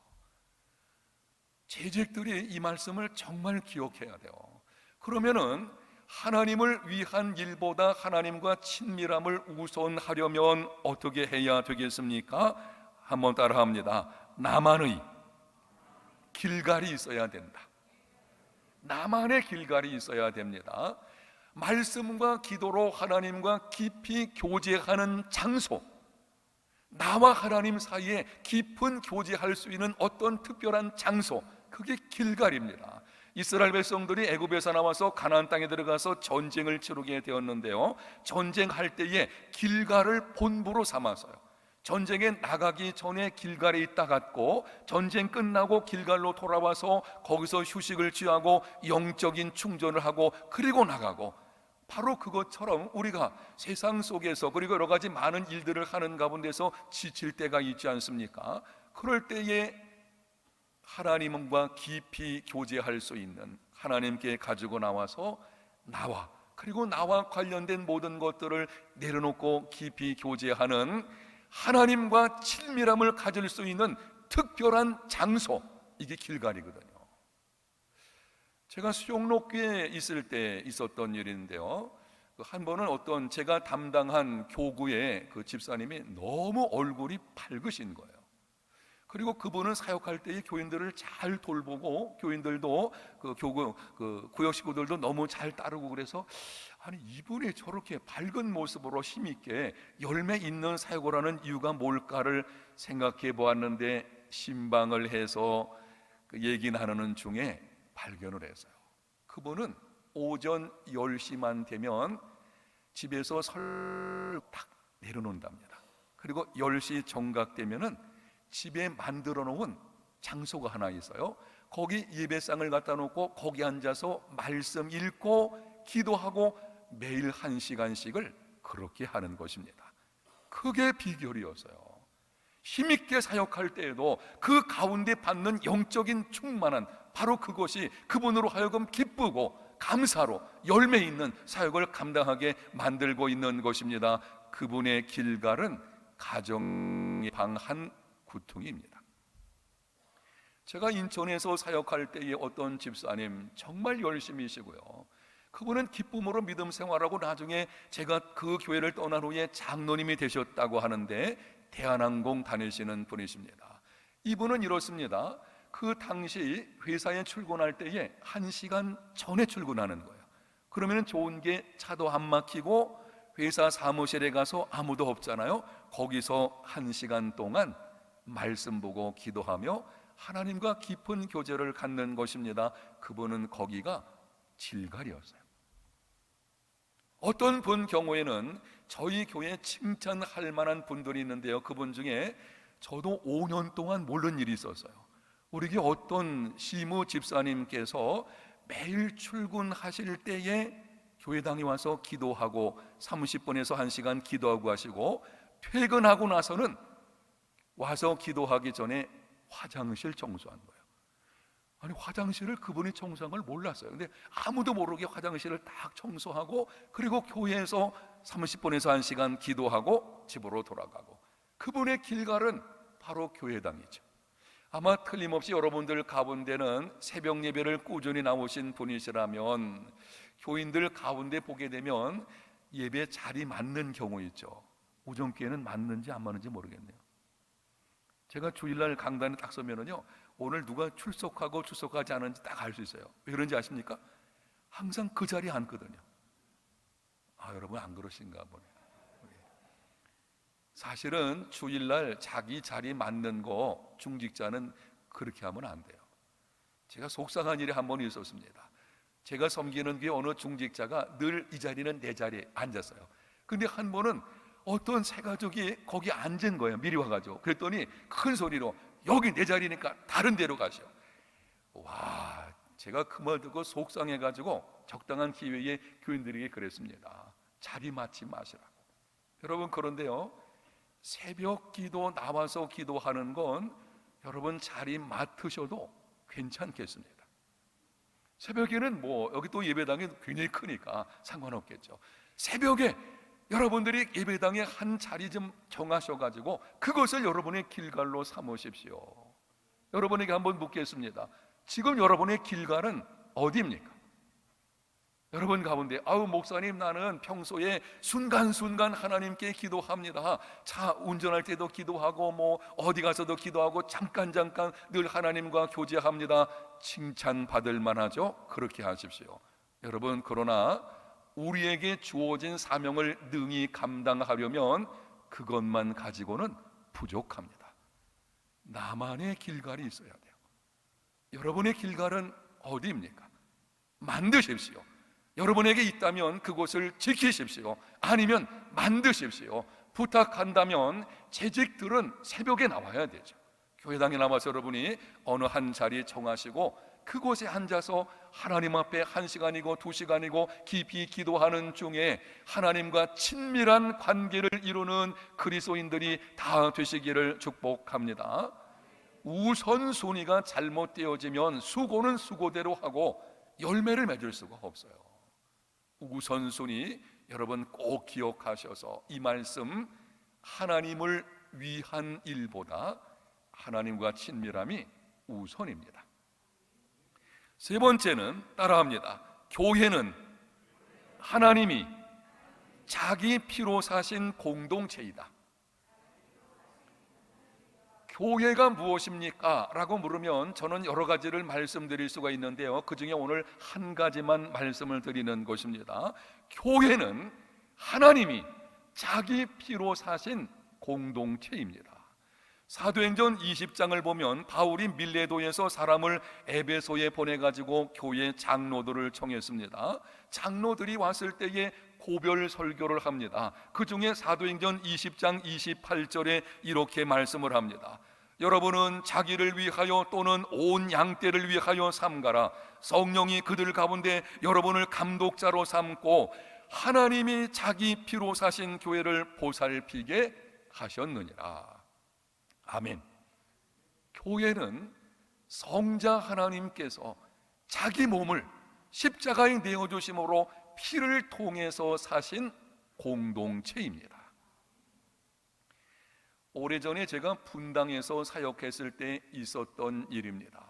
S2: 재직들이 이 말씀을 정말 기억해야 돼요. 그러면은 하나님을 위한 일보다 하나님과 친밀함을 우선하려면 어떻게 해야 되겠습니까? 한번 따라합니다. 나만의 길갈이 있어야 된다. 나만의 길갈이 있어야 됩니다. 말씀과 기도로 하나님과 깊이 교제하는 장소, 나와 하나님 사이에 깊은 교제할 수 있는 어떤 특별한 장소, 그게 길갈입니다. 이스라엘 백성들이 애굽에서 나와서 가나안 땅에 들어가서 전쟁을 치르게 되었는데요, 전쟁할 때에 길갈을 본부로 삼아서요, 전쟁에 나가기 전에 길갈에 있다 갔고, 전쟁 끝나고 길갈로 돌아와서 거기서 휴식을 취하고 영적인 충전을 하고 그리고 나가고, 바로 그것처럼 우리가 세상 속에서 그리고 여러 가지 많은 일들을 하는 가운데서 지칠 때가 있지 않습니까? 그럴 때에 하나님과 깊이 교제할 수 있는, 하나님께 가지고 나와서 그리고 나와 관련된 모든 것들을 내려놓고 깊이 교제하는, 하나님과 친밀함을 가질 수 있는 특별한 장소, 이게 길갈이거든요. 제가 수영록교에 있을 때 있었던 일인데요, 한 번은 어떤 제가 담당한 교구의 그 집사님이 너무 얼굴이 밝으신 거예요. 그리고 그분은 사역할 때에 교인들을 잘 돌보고, 교인들도 그 교구 그 구역 식구들도 너무 잘 따르고, 그래서 아니, 이분이 저렇게 밝은 모습으로 힘있게 열매 있는 사역을 하는 이유가 뭘까를 생각해 보았는데, 신방을 해서 그 얘기 나누는 중에 발견을 했어요. 그분은 오전 10시만 되면 집에서 설딱 내려놓는답니다. 그리고 10시 정각 되면은 집에 만들어 놓은 장소가 하나 있어요. 거기 예배상을 갖다 놓고 거기 앉아서 말씀 읽고 기도하고 매일 1시간씩을 그렇게 하는 것입니다. 그게 비결이었어요. 힘있게 사역할 때에도 그 가운데 받는 영적인 충만한, 바로 그것이 그분으로 하여금 기쁘고 감사로 열매 있는 사역을 감당하게 만들고 있는 것입니다. 그분의 길갈은 가정의 방 한 구퉁이입니다. 제가 인천에서 사역할 때에 어떤 집사님 정말 열심히시고요, 그분은 기쁨으로 믿음 생활하고 나중에 제가 그 교회를 떠난 후에 장로님이 되셨다고 하는데, 대한항공 다니시는 분이십니다. 이분은 이렇습니다. 그 당시 회사에 출근할 때에 1시간 전에 출근하는 거예요. 그러면 좋은 게 차도 안 막히고 회사 사무실에 가서 아무도 없잖아요. 거기서 1시간 동안 말씀 보고 기도하며 하나님과 깊은 교제를 갖는 것입니다. 그분은 거기가 길갈이었어요. 어떤 분 경우에는 저희 교회에 칭찬할 만한 분들이 있는데요, 그분 중에 저도 5년 동안 모르는 일이 있었어요. 우리 교회 어떤 시무 집사님께서 매일 출근하실 때에 교회당에 와서 기도하고 30분에서 1시간 기도하고 하시고, 퇴근하고 나서는 와서 기도하기 전에 화장실 청소한 거예요. 아니, 화장실을 그분이 청소한 걸 몰랐어요. 근데 아무도 모르게 화장실을 딱 청소하고, 그리고 교회에서 30분에서 1시간 기도하고 집으로 돌아가고, 그분의 길갈은 바로 교회당이죠. 아마 틀림없이 여러분들 가운데는 새벽 예배를 꾸준히 나오신 분이시라면 교인들 가운데 보게 되면 예배 자리 맞는 경우 있죠. 오전교회는 맞는지 안 맞는지 모르겠네요. 제가 주일날 강단에 딱 서면은요, 오늘 누가 출석하고 출석하지 않은지 딱 알 수 있어요. 왜 그런지 아십니까? 항상 그 자리에 앉거든요. 여러분 안 그러신가 보네요. 사실은 주일날 자기 자리 맞는 거 중직자는 그렇게 하면 안 돼요. 제가 속상한 일이 한 번 있었습니다. 제가 섬기는 게 어느 중직자가 늘 이 자리는 내 자리에 앉았어요. 근데 한 번은 어떤 새가족이 거기 앉은 거예요. 미리 와가지고. 그랬더니 큰 소리로 여기 내 자리니까 다른 데로 가시오. 와, 제가 그 말 듣고 속상해가지고 적당한 기회에 교인들에게 그랬습니다. 자리 맞지 마시라고. 여러분, 그런데요, 새벽 기도 나와서 기도하는 건 여러분 자리 맡으셔도 괜찮겠습니다. 새벽에는 여기 또 예배당이 굉장히 크니까 상관없겠죠. 새벽에 여러분들이 예배당에 한 자리 좀 정하셔가지고 그것을 여러분의 길갈로 삼으십시오. 여러분에게 한번 묻겠습니다. 지금 여러분의 길갈은 어디입니까? 여러분 가운데 목사님, 나는 평소에 순간순간 하나님께 기도합니다. 차 운전할 때도 기도하고 어디 가서도 기도하고 잠깐 늘 하나님과 교제합니다. 칭찬받을 만하죠. 그렇게 하십시오. 여러분, 그러나 우리에게 주어진 사명을 능히 감당하려면 그것만 가지고는 부족합니다. 나만의 길갈이 있어야 돼요. 여러분의 길갈은 어디입니까? 만드십시오. 여러분에게 있다면 그곳을 지키십시오. 아니면 만드십시오. 부탁한다면 재직들은 새벽에 나와야 되죠. 교회당에 나와서 여러분이 어느 한 자리에 정하시고 그곳에 앉아서 하나님 앞에 1시간이고 2시간이고 깊이 기도하는 중에 하나님과 친밀한 관계를 이루는 그리스도인들이 다 되시기를 축복합니다. 우선순위가 잘못되어지면 수고는 수고대로 하고 열매를 맺을 수가 없어요. 우선순위 여러분 꼭 기억하셔서 이 말씀, 하나님을 위한 일보다 하나님과 친밀함이 우선입니다. 세 번째는 따라합니다. 교회는 하나님이 자기 피로 사신 공동체이다. 교회가 무엇입니까? 라고 물으면 저는 여러 가지를 말씀드릴 수가 있는데요, 그 중에 오늘 한 가지만 말씀을 드리는 것입니다. 교회는 하나님이 자기 피로 사신 공동체입니다. 사도행전 20장을 보면 바울이 밀레도에서 사람을 에베소에 보내가지고 교회 장로들을 청했습니다. 장로들이 왔을 때에 고별 설교를 합니다. 그 중에 사도행전 20장 28절에 이렇게 말씀을 합니다. 여러분은 자기를 위하여 또는 온 양떼를 위하여 삼가라. 성령이 그들 가운데 여러분을 감독자로 삼고 하나님이 자기 피로 사신 교회를 보살피게 하셨느니라. 아멘. 교회는 성자 하나님께서 자기 몸을 십자가에 내어주심으로 피를 통해서 사신 공동체입니다. 오래전에 제가 분당에서 사역했을 때 있었던 일입니다.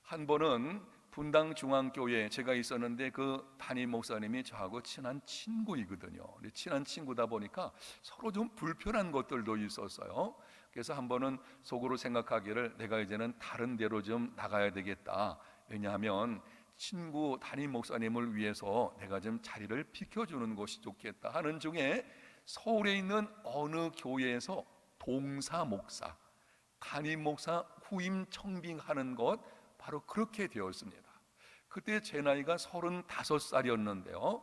S2: 한 번은 분당 중앙교회에 제가 있었는데 그 담임 목사님이 저하고 친한 친구이거든요. 친한 친구다 보니까 서로 좀 불편한 것들도 있었어요. 그래서 한 번은 속으로 생각하기를 내가 이제는 다른 데로 좀 나가야 되겠다. 왜냐하면 친구 담임 목사님을 위해서 내가 좀 자리를 비켜주는 것이 좋겠다 하는 중에 서울에 있는 어느 교회에서 동사 목사, 담임 목사 후임 청빙하는 것 바로 그렇게 되었습니다. 그때 제 나이가 35살이었는데요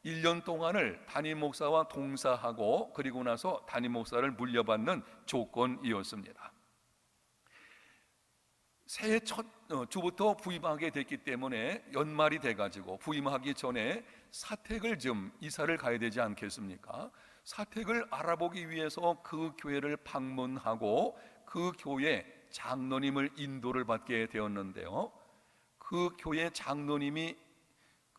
S2: 1년 동안을 담임 목사와 동사하고 그리고 나서 담임 목사를 물려받는 조건이었습니다. 새해 첫 주부터 부임하게 됐기 때문에 연말이 돼가지고 부임하기 전에 사택을 좀 이사를 가야 되지 않겠습니까? 사택을 알아보기 위해서 그 교회를 방문하고 그 교회 장로님을 인도를 받게 되었는데요, 그 교회 장로님이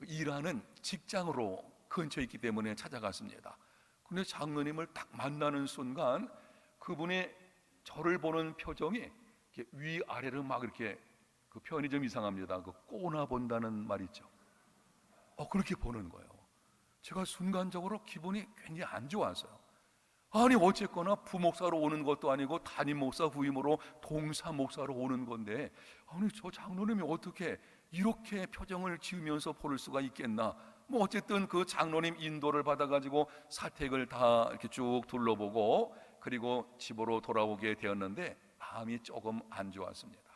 S2: 일하는 직장으로 근처에 있기 때문에 찾아갔습니다. 근데 장로님을 딱 만나는 순간 그분의 저를 보는 표정이 이렇게 위아래로 막 이렇게, 그 표현이 좀 이상합니다. 그 꼬나 본다는 말 있죠. 그렇게 보는 거예요. 제가 순간적으로 기분이 굉장히 안 좋았어요. 아니 어쨌거나 부목사로 오는 것도 아니고 담임 목사 후임으로 동사 목사로 오는 건데, 아니 저 장로님이 어떻게 이렇게 표정을 지으면서 볼 수가 있겠나. 뭐 어쨌든 그 장로님 인도를 받아가지고 사택을 다 이렇게 쭉 둘러보고 그리고 집으로 돌아오게 되었는데 마음이 조금 안 좋았습니다.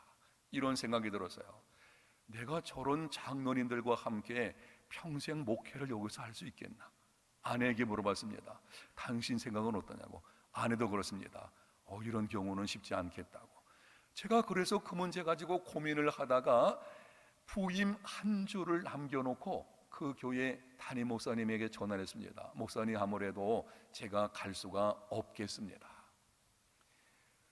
S2: 이런 생각이 들었어요. 내가 저런 장로님들과 함께 평생 목회를 여기서 할 수 있겠나. 아내에게 물어봤습니다. 당신 생각은 어떠냐고. 아내도 그렇습니다. 이런 경우는 쉽지 않겠다고. 제가 그래서 그 문제 가지고 고민을 하다가 부임 한 주를 남겨놓고 그 교회 담임 목사님에게 전화를 했습니다. 목사님, 아무래도 제가 갈 수가 없겠습니다.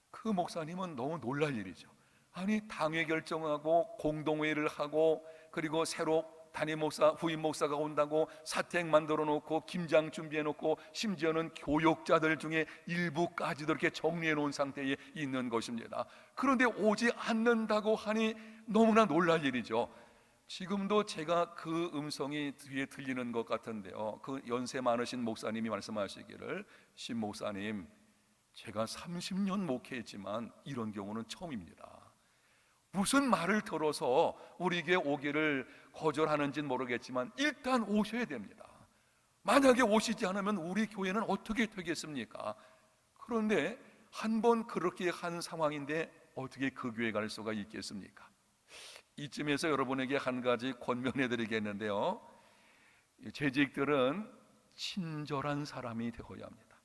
S2: 그 목사님은 너무 놀랄 일이죠. 아니 당회 결정하고 공동회의를 하고 그리고 새로 담임 목사, 후임 목사가 온다고 사택 만들어 놓고 김장 준비해 놓고 심지어는 교역자들 중에 일부까지도 이렇게 정리해 놓은 상태에 있는 것입니다. 그런데 오지 않는다고 하니 너무나 놀랄 일이죠. 지금도 제가 그 음성이 뒤에 들리는 것 같은데요, 그 연세 많으신 목사님이 말씀하시기를, 신 목사님, 제가 30년 목회했지만 이런 경우는 처음입니다. 무슨 말을 들어서 우리에게 오기를 거절하는지는 모르겠지만 일단 오셔야 됩니다. 만약에 오시지 않으면 우리 교회는 어떻게 되겠습니까? 그런데 한번 그렇게 한 상황인데 어떻게 그 교회 갈 수가 있겠습니까? 이쯤에서 여러분에게 한 가지 권면해 드리겠는데요, 재직들은 친절한 사람이 되어야 합니다.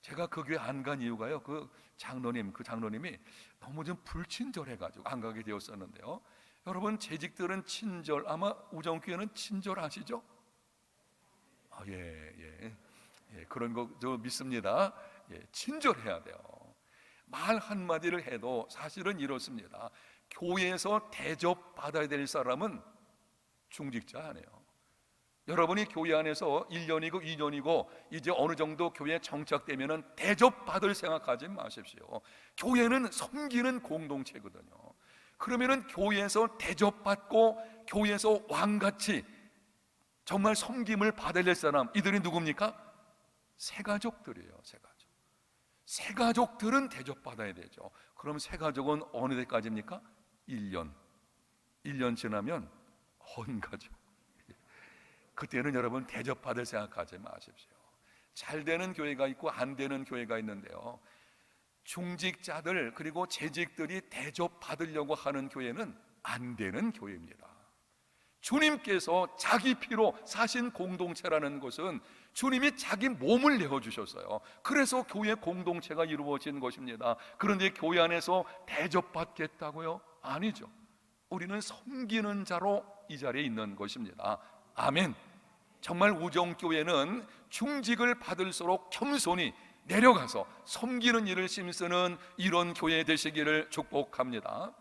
S2: 제가 그 교회 안 간 이유가요, 그 장로님이 너무 좀 불친절해가지고 안 가게 되었었는데요. 여러분, 재직들은 친절, 아마 우정교회는 친절하시죠? 예, 그런 거 저 믿습니다. 친절해야 돼요. 말 한마디를 해도 사실은 이렇습니다. 교회에서 대접받아야 될 사람은 중직자 아니에요. 여러분이 교회 안에서 1년이고 2년이고 이제 어느 정도 교회에 정착되면은 대접받을 생각하지 마십시오. 교회는 섬기는 공동체거든요. 그러면은 교회에서 대접받고 교회에서 왕같이 정말 섬김을 받을 사람, 이들이 누굽니까? 새가족들이에요. 새가족들은 대접받아야 되죠. 그럼 새가족은 어느 때까지입니까? 1년 지나면 헌가족. 그때는 여러분 대접받을 생각하지 마십시오. 잘 되는 교회가 있고 안 되는 교회가 있는데요, 중직자들 그리고 재직들이 대접받으려고 하는 교회는 안 되는 교회입니다. 주님께서 자기 피로 사신 공동체라는 것은 주님이 자기 몸을 내어주셨어요. 그래서 교회 공동체가 이루어진 것입니다. 그런데 교회 안에서 대접받겠다고요? 아니죠. 우리는 섬기는 자로 이 자리에 있는 것입니다. 아멘. 정말 우정교회는 중직을 받을수록 겸손히 내려가서 섬기는 일을 힘쓰는 이런 교회 되시기를 축복합니다.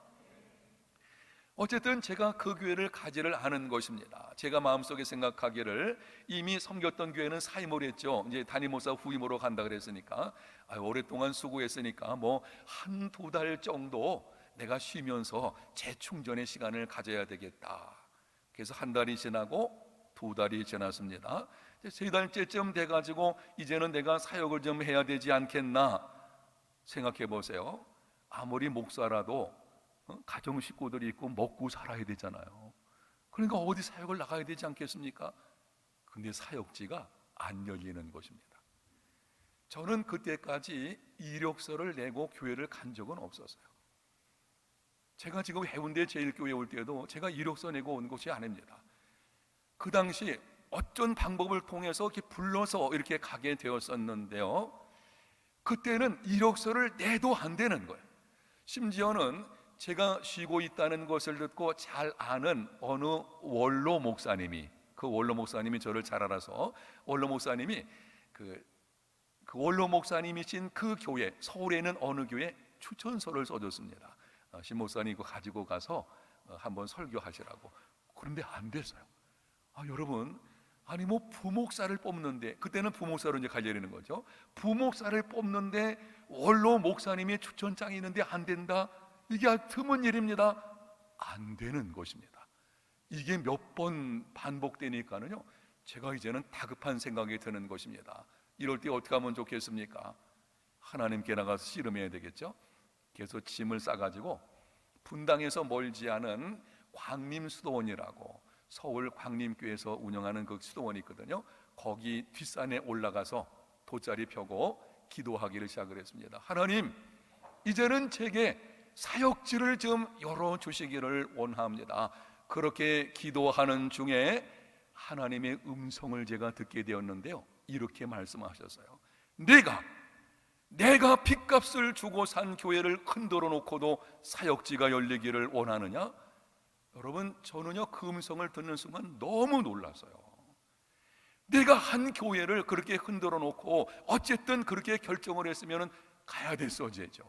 S2: 어쨌든 제가 그 교회를 가지를 않은 것입니다. 제가 마음속에 생각하기를 이미 섬겼던 교회는 사임을 했죠. 이제 담임 목사 후임으로 간다 그랬으니까 오랫동안 수고했으니까 뭐 한두 달 정도 내가 쉬면서 재충전의 시간을 가져야 되겠다. 그래서 한 달이 지나고 두 달이 지났습니다. 세 달째쯤 돼가지고 이제는 내가 사역을 좀 해야 되지 않겠나 생각해 보세요. 아무리 목사라도 가정 식구들이 있고 먹고 살아야 되잖아요. 그러니까 어디 사역을 나가야 되지 않겠습니까? 근데 사역지가 안 열리는 것입니다. 저는 그때까지 이력서를 내고 교회를 간 적은 없었어요. 제가 지금 해운대 제일교회 올 때도 제가 이력서 내고 온 것이 아닙니다. 그 당시 어떤 방법을 통해서 이렇게 불러서 이렇게 가게 되었었는데요, 그때는 이력서를 내도 안 되는 거예요. 심지어는 제가 쉬고 있다는 것을 듣고 잘 아는 어느 원로 목사님이, 그 원로 목사님이 저를 잘 알아서 원로 목사님이 그 원로 목사님이신 그 교회, 서울에 있는 어느 교회 추천서를 써줬습니다. 신 목사님 이거 가지고 가서 한번 설교하시라고. 그런데 안 됐어요. 여러분, 아니 뭐 부목사를 뽑는데, 그때는 부목사로 이제 갈려리는 거죠. 부목사를 뽑는데 원로 목사님의 추천장이 있는데 안 된다? 이게 드문 일입니다. 안 되는 것입니다. 이게 몇 번 반복되니까는요, 제가 이제는 다급한 생각이 드는 것입니다. 이럴 때 어떻게 하면 좋겠습니까? 하나님께 나가서 씨름해야 되겠죠. 그래서 짐을 싸가지고 분당에서 멀지 않은 광림수도원이라고 서울 광림교회에서 운영하는 그 수도원이 있거든요. 거기 뒷산에 올라가서 돗자리 펴고 기도하기를 시작을 했습니다. 하나님, 이제는 제게 사역지를 좀 열어주시기를 원합니다. 그렇게 기도하는 중에 하나님의 음성을 제가 듣게 되었는데요, 이렇게 말씀하셨어요. 내가 핏값을 주고 산 교회를 흔들어 놓고도 사역지가 열리기를 원하느냐? 여러분, 저는요 그 음성을 듣는 순간 너무 놀라서요, 내가 한 교회를 그렇게 흔들어 놓고 어쨌든 그렇게 결정을 했으면 가야 됐어야죠.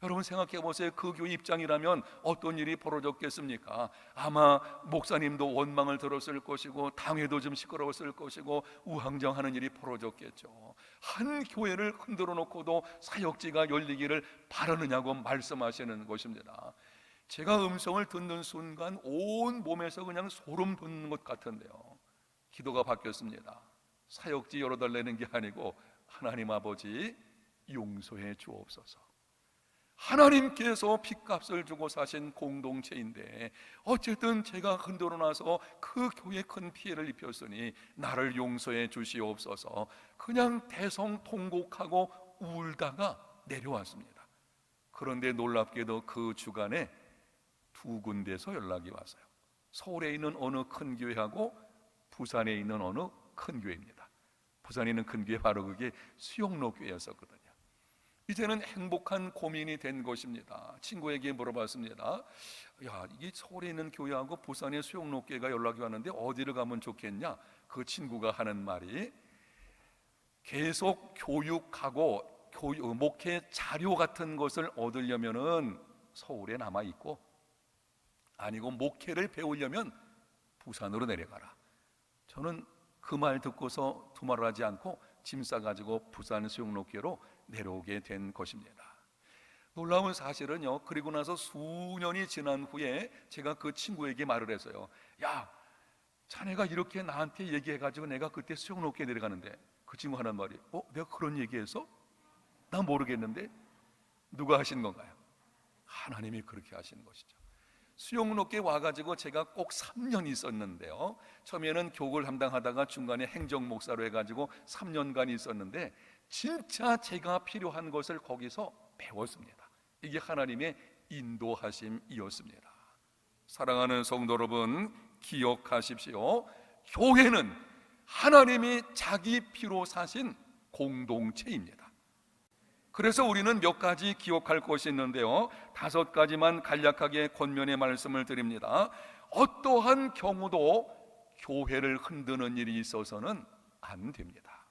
S2: 여러분 생각해 보세요. 그 교회 입장이라면 어떤 일이 벌어졌겠습니까? 아마 목사님도 원망을 들었을 것이고 당회도 좀 시끄러웠을 것이고 우왕좌왕하는 일이 벌어졌겠죠. 한 교회를 흔들어 놓고도 사역지가 열리기를 바라느냐고 말씀하시는 것입니다. 제가 음성을 듣는 순간 온 몸에서 그냥 소름 돋는 것 같은데요, 기도가 바뀌었습니다. 사역지 열어달라는 게 아니고 하나님 아버지 용서해 주옵소서. 하나님께서 핏값을 주고 사신 공동체인데 어쨌든 제가 흔들어 놔서 그 교회에 큰 피해를 입혔으니 나를 용서해 주시옵소서. 그냥 대성통곡하고 울다가 내려왔습니다. 그런데 놀랍게도 그 주간에 두 군데서 연락이 왔어요. 서울에 있는 어느 큰 교회하고 부산에 있는 어느 큰 교회입니다. 부산에 있는 큰 교회, 바로 그게 수영로 교회였었거든요. 이제는 행복한 고민이 된 것입니다. 친구에게 물어봤습니다. 야, 이게 서울에 있는 교회하고 부산의 수영로 교회가 연락이 왔는데 어디를 가면 좋겠냐? 그 친구가 하는 말이, 계속 교육하고 목회 자료 같은 것을 얻으려면은 서울에 남아 있고, 아니고 목회를 배우려면 부산으로 내려가라. 저는 그 말 듣고서 두말하지 않고 짐 싸가지고 부산 수영로교로 내려오게 된 것입니다. 놀라운 사실은요, 그리고 나서 수년이 지난 후에 제가 그 친구에게 말을 했어요. 야, 자네가 이렇게 나한테 얘기해가지고 내가 그때 수영로교에 내려가는데, 그 친구 하는 말이, 내가 그런 얘기해서? 나 모르겠는데 누가 하신 건가요? 하나님이 그렇게 하신 것이죠. 수영로교에 와가지고 제가 꼭 3년 있었는데요, 처음에는 교육을 담당하다가 중간에 행정목사로 해가지고 3년간 있었는데 진짜 제가 필요한 것을 거기서 배웠습니다. 이게 하나님의 인도하심이었습니다. 사랑하는 성도 여러분, 기억하십시오. 교회는 하나님이 자기 피로 사신 공동체입니다. 그래서 우리는 몇 가지 기억할 것이 있는데요, 5가지만 간략하게 권면의 말씀을 드립니다. 어떠한 경우도 교회를 흔드는 일이 있어서는 안 됩니다.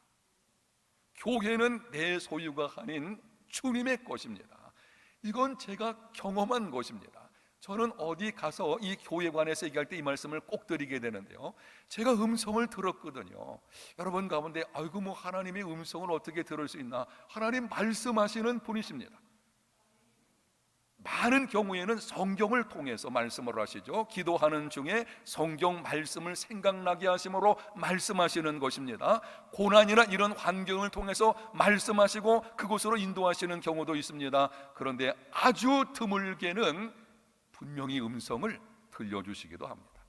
S2: 교회는 내 소유가 아닌 주님의 것입니다. 이건 제가 경험한 것입니다. 저는 어디 가서 이 교회에 관해서 얘기할 때 이 말씀을 꼭 드리게 되는데요, 제가 음성을 들었거든요. 여러분 가운데 아이고 뭐 하나님의 음성을 어떻게 들을 수 있나? 하나님 말씀하시는 분이십니다. 많은 경우에는 성경을 통해서 말씀을 하시죠. 기도하는 중에 성경 말씀을 생각나게 하심으로 말씀하시는 것입니다. 고난이나 이런 환경을 통해서 말씀하시고 그곳으로 인도하시는 경우도 있습니다. 그런데 아주 드물게는 분명히 음성을 들려주시기도 합니다.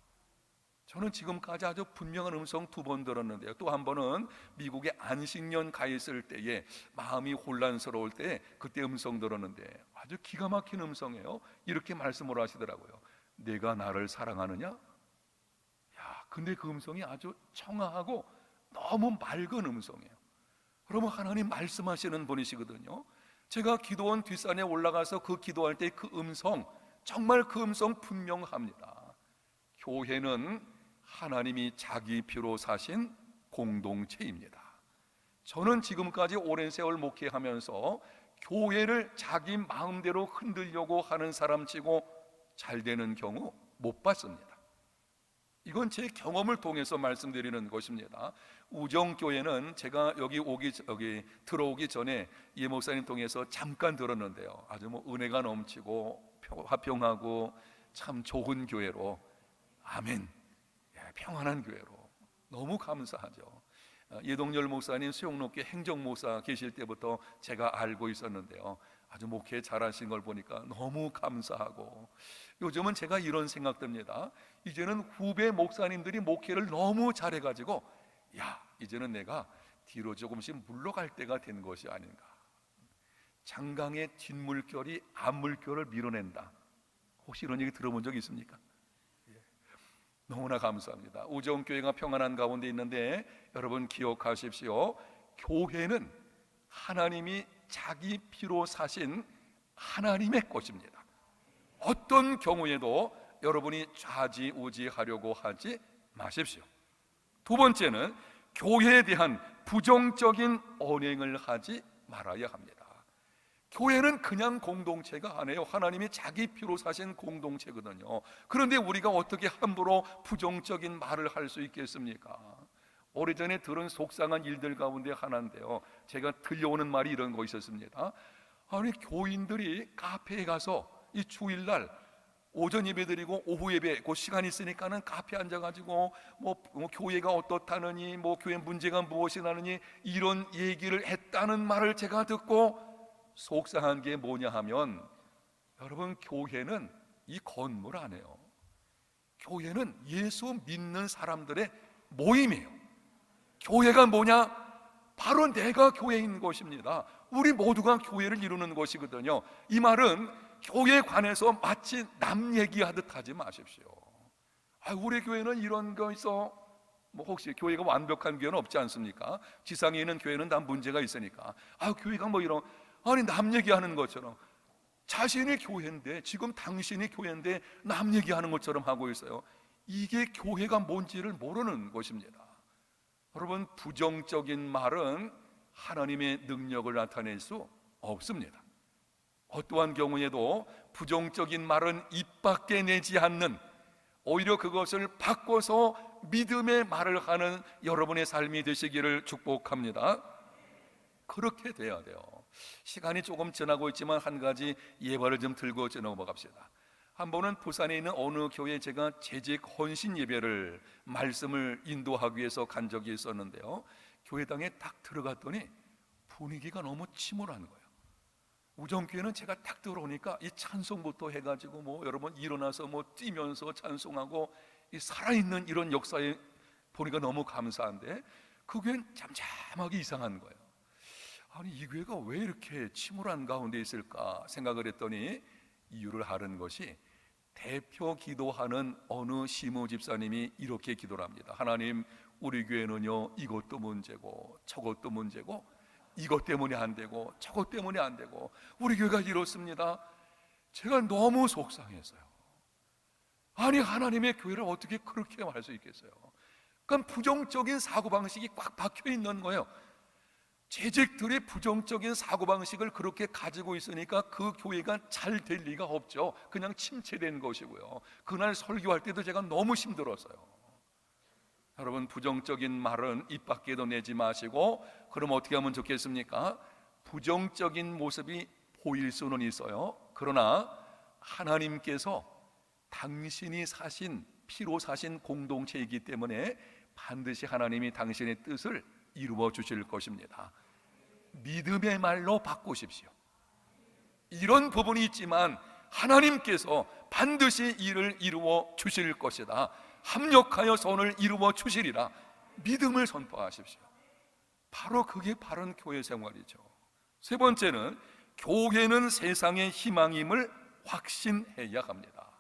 S2: 저는 지금까지 아주 분명한 음성 2번 들었는데요, 또 한 번은 미국에 안식년 가 있을 때에 마음이 혼란스러울 때 그때 음성 들었는데 아주 기가 막힌 음성이에요. 이렇게 말씀을 하시더라고요. 내가 나를 사랑하느냐? 야, 근데 그 음성이 아주 청아하고 너무 맑은 음성이에요. 그러면 하나님 말씀하시는 분이시거든요. 제가 기도원 뒷산에 올라가서 그 기도할 때 그 음성, 정말 그 음성 분명합니다. 교회는 하나님이 자기 피로 사신 공동체입니다. 저는 지금까지 오랜 세월 목회하면서 교회를 자기 마음대로 흔들려고 하는 사람치고 잘 되는 경우 못 봤습니다. 이건 제 경험을 통해서 말씀드리는 것입니다. 우정교회는 제가 여기 들어오기 전에 이 목사님 통해서 잠깐 들었는데요, 아주 뭐 은혜가 넘치고 화평하고 참 좋은 교회로, 아멘, 평안한 교회로 너무 감사하죠. 예동열 목사님 수영로교회 행정목사 계실 때부터 제가 알고 있었는데요, 아주 목회 잘하신 걸 보니까 너무 감사하고, 요즘은 제가 이런 생각 듭니다. 이제는 후배 목사님들이 목회를 너무 잘해가지고 야, 이제는 내가 뒤로 조금씩 물러갈 때가 된 것이 아닌가. 장강의 뒷물결이 앞물결을 밀어낸다. 혹시 이런 얘기 들어본 적 있습니까? 너무나 감사합니다. 우정교회가 평안한 가운데 있는데 여러분 기억하십시오. 교회는 하나님이 자기 피로 사신 하나님의 것입니다. 어떤 경우에도 여러분이 좌지우지하려고 하지 마십시오. 2번째는 교회에 대한 부정적인 언행을 하지 말아야 합니다. 교회는 그냥 공동체가 아니에요. 하나님이 자기 피로 사신 공동체거든요. 그런데 우리가 어떻게 함부로 부정적인 말을 할 수 있겠습니까? 오래전에 들은 속상한 일들 가운데 하나인데요, 제가 들려오는 말이 이런 거 있었습니다. 아니, 교인들이 카페에 가서 이 주일날 오전 예배 드리고 오후 예배 그 시간 있으니까는 카페에 앉아가지고 뭐 교회가 어떻다느니, 뭐 교회 문제가 무엇이 나느니 이런 얘기를 했다는 말을 제가 듣고 속상한 게 뭐냐 하면, 여러분, 교회는 이 건물 아니에요. 교회는 예수 믿는 사람들의 모임이에요. 교회가 뭐냐? 바로 내가 교회인 것입니다. 우리 모두가 교회를 이루는 것이거든요. 이 말은 교회에 관해서 마치 남 얘기하듯 하지 마십시오. 우리 교회는 이런 거 있어. 혹시 교회가 완벽한 교회는 없지 않습니까? 지상에 있는 교회는 다 문제가 있으니까. 교회가 뭐 이런, 아니 남 얘기하는 것처럼 자신이 교회인데, 지금 당신이 교회인데 남 얘기하는 것처럼 하고 있어요. 이게 교회가 뭔지를 모르는 것입니다. 여러분, 부정적인 말은 하나님의 능력을 나타낼 수 없습니다. 어떠한 경우에도 부정적인 말은 입 밖에 내지 않는, 오히려 그것을 바꿔서 믿음의 말을 하는 여러분의 삶이 되시기를 축복합니다. 그렇게 돼야 돼요. 시간이 조금 지나고 있지만 한 가지 예화를 좀 들고 넘어갑시다. 한 번은 부산에 있는 어느 교회에 제가 재직 헌신 예배를, 말씀을 인도하기 위해서 간 적이 있었는데요, 교회당에 딱 들어갔더니 분위기가 너무 침울한 거예요. 우정교회는 제가 딱 들어오니까 이 찬송부터 해가지고 여러분 일어나서 뛰면서 찬송하고, 이 살아있는 이런 역사에 보니까 너무 감사한데, 그 교회는 잠잠하게 이상한 거예요. 아니, 이 교회가 왜 이렇게 침울한 가운데 있을까 생각을 했더니, 이유를 아는 것이, 대표 기도하는 어느 시무 집사님이 이렇게 기도를 합니다. 하나님, 우리 교회는요 이것도 문제고 저것도 문제고, 이것 때문에 안 되고 저것 때문에 안 되고, 우리 교회가 이렇습니다. 제가 너무 속상했어요. 아니, 하나님의 교회를 어떻게 그렇게 할 수 있겠어요? 그러니까 부정적인 사고방식이 꽉 박혀 있는 거예요. 재직들이 부정적인 사고방식을 그렇게 가지고 있으니까 그 교회가 잘 될 리가 없죠. 그냥 침체된 것이고요. 그날 설교할 때도 제가 너무 힘들었어요. 여러분, 부정적인 말은 입 밖에도 내지 마시고, 그럼 어떻게 하면 좋겠습니까? 부정적인 모습이 보일 수는 있어요. 그러나 하나님께서 당신이 사신, 피로 사신 공동체이기 때문에 반드시 하나님이 당신의 뜻을 이루어 주실 것입니다. 믿음의 말로 바꾸십시오. 이런 부분이 있지만 하나님께서 반드시 이를 이루어 주실 것이다. 합력하여 선을 이루어 주시리라. 믿음을 선포하십시오. 바로 그게 바른 교회 생활이죠. 세 번째는, 교회는 세상의 희망임을 확신해야 합니다.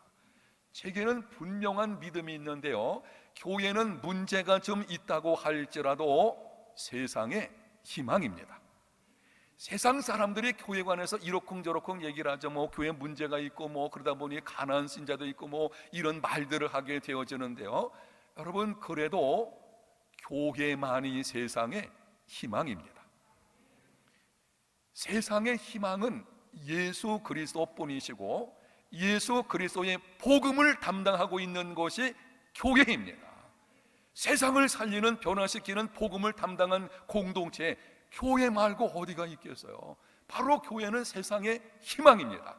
S2: 제게는 분명한 믿음이 있는데요, 교회는 문제가 좀 있다고 할지라도 세상의 희망입니다. 세상 사람들이 교회 관해서 이러쿵저러쿵 얘기를 하죠. 교회 문제가 있고 그러다 보니 가난한 신자도 있고 이런 말들을 하게 되어지는데요, 여러분, 그래도 교회만이 세상의 희망입니다. 세상의 희망은 예수 그리스도뿐이시고, 예수 그리스도의 복음을 담당하고 있는 것이 교회입니다. 세상을 살리는, 변화시키는 복음을 담당한 공동체, 교회 말고 어디가 있겠어요? 바로 교회는 세상의 희망입니다.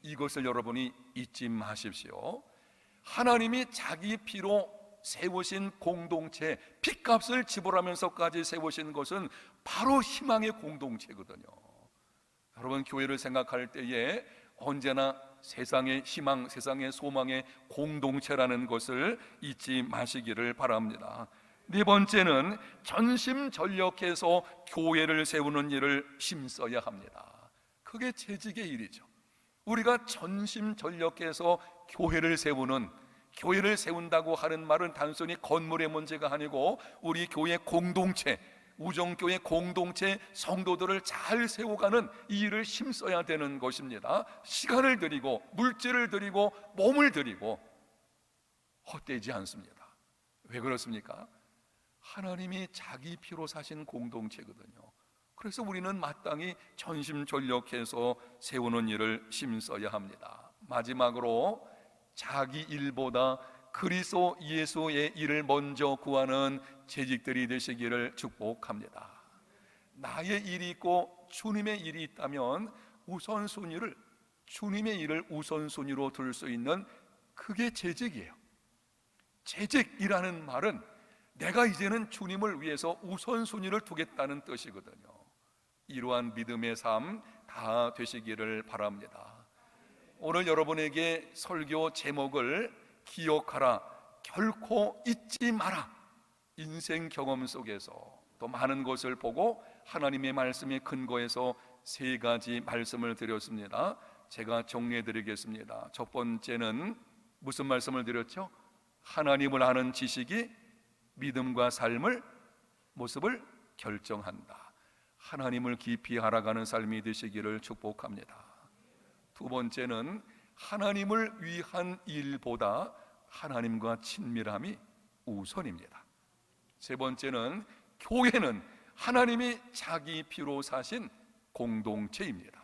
S2: 이것을 여러분이 잊지 마십시오. 하나님이 자기 피로 세우신 공동체, 핏값을 지불하면서까지 세우신 것은 바로 희망의 공동체거든요. 여러분, 교회를 생각할 때에 언제나 세상의 희망, 세상의 소망의 공동체라는 것을 잊지 마시기를 바랍니다. 네 번째는, 전심전력해서 교회를 세우는 일을 힘써야 합니다. 그게 재직의 일이죠. 우리가 전심전력해서 교회를 세운다고 하는 말은 단순히 건물의 문제가 아니고, 우리 교회 공동체, 우정교회 공동체 성도들을 잘 세워가는 이 일을 힘써야 되는 것입니다. 시간을 들이고 물질을 들이고 몸을 들이고 헛되지 않습니다. 왜 그렇습니까? 하나님이 자기 피로 사신 공동체거든요. 그래서 우리는 마땅히 전심전력해서 세우는 일을 힘써야 합니다. 마지막으로, 자기 일보다 그리스도 예수의 일을 먼저 구하는 재직들이 되시기를 축복합니다. 나의 일이 있고 주님의 일이 있다면 우선순위를, 주님의 일을 우선순위로 둘 수 있는, 그게 재직이에요. 재직이라는 말은 내가 이제는 주님을 위해서 우선순위를 두겠다는 뜻이거든요. 이러한 믿음의 삶 다 되시기를 바랍니다. 오늘 여러분에게 설교 제목을 기억하라, 결코 잊지 마라. 인생 경험 속에서 또 많은 것을 보고 하나님의 말씀에 근거해서 세 가지 말씀을 드렸습니다. 제가 정리해 드리겠습니다. 첫 번째는 무슨 말씀을 드렸죠? 하나님을 아는 지식이 믿음과 삶을 모습을 결정한다. 하나님을 깊이 알아가는 삶이 되시기를 축복합니다. 두 번째는 하나님을 위한 일보다 하나님과 친밀함이 우선입니다. 세 번째는 교회는 하나님이 자기 피로 사신 공동체입니다.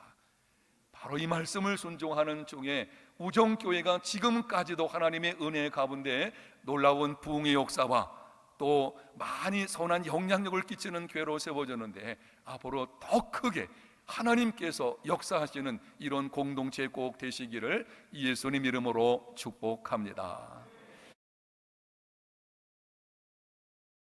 S2: 바로 이 말씀을 순종하는 중에 우정교회가 지금까지도 하나님의 은혜 가운데 놀라운 부흥의 역사와 또 많이 선한 영향력을 끼치는 교회로 세워졌는데, 앞으로 더 크게 하나님께서 역사하시는 이런 공동체 꼭 되시기를 예수님 이름으로 축복합니다.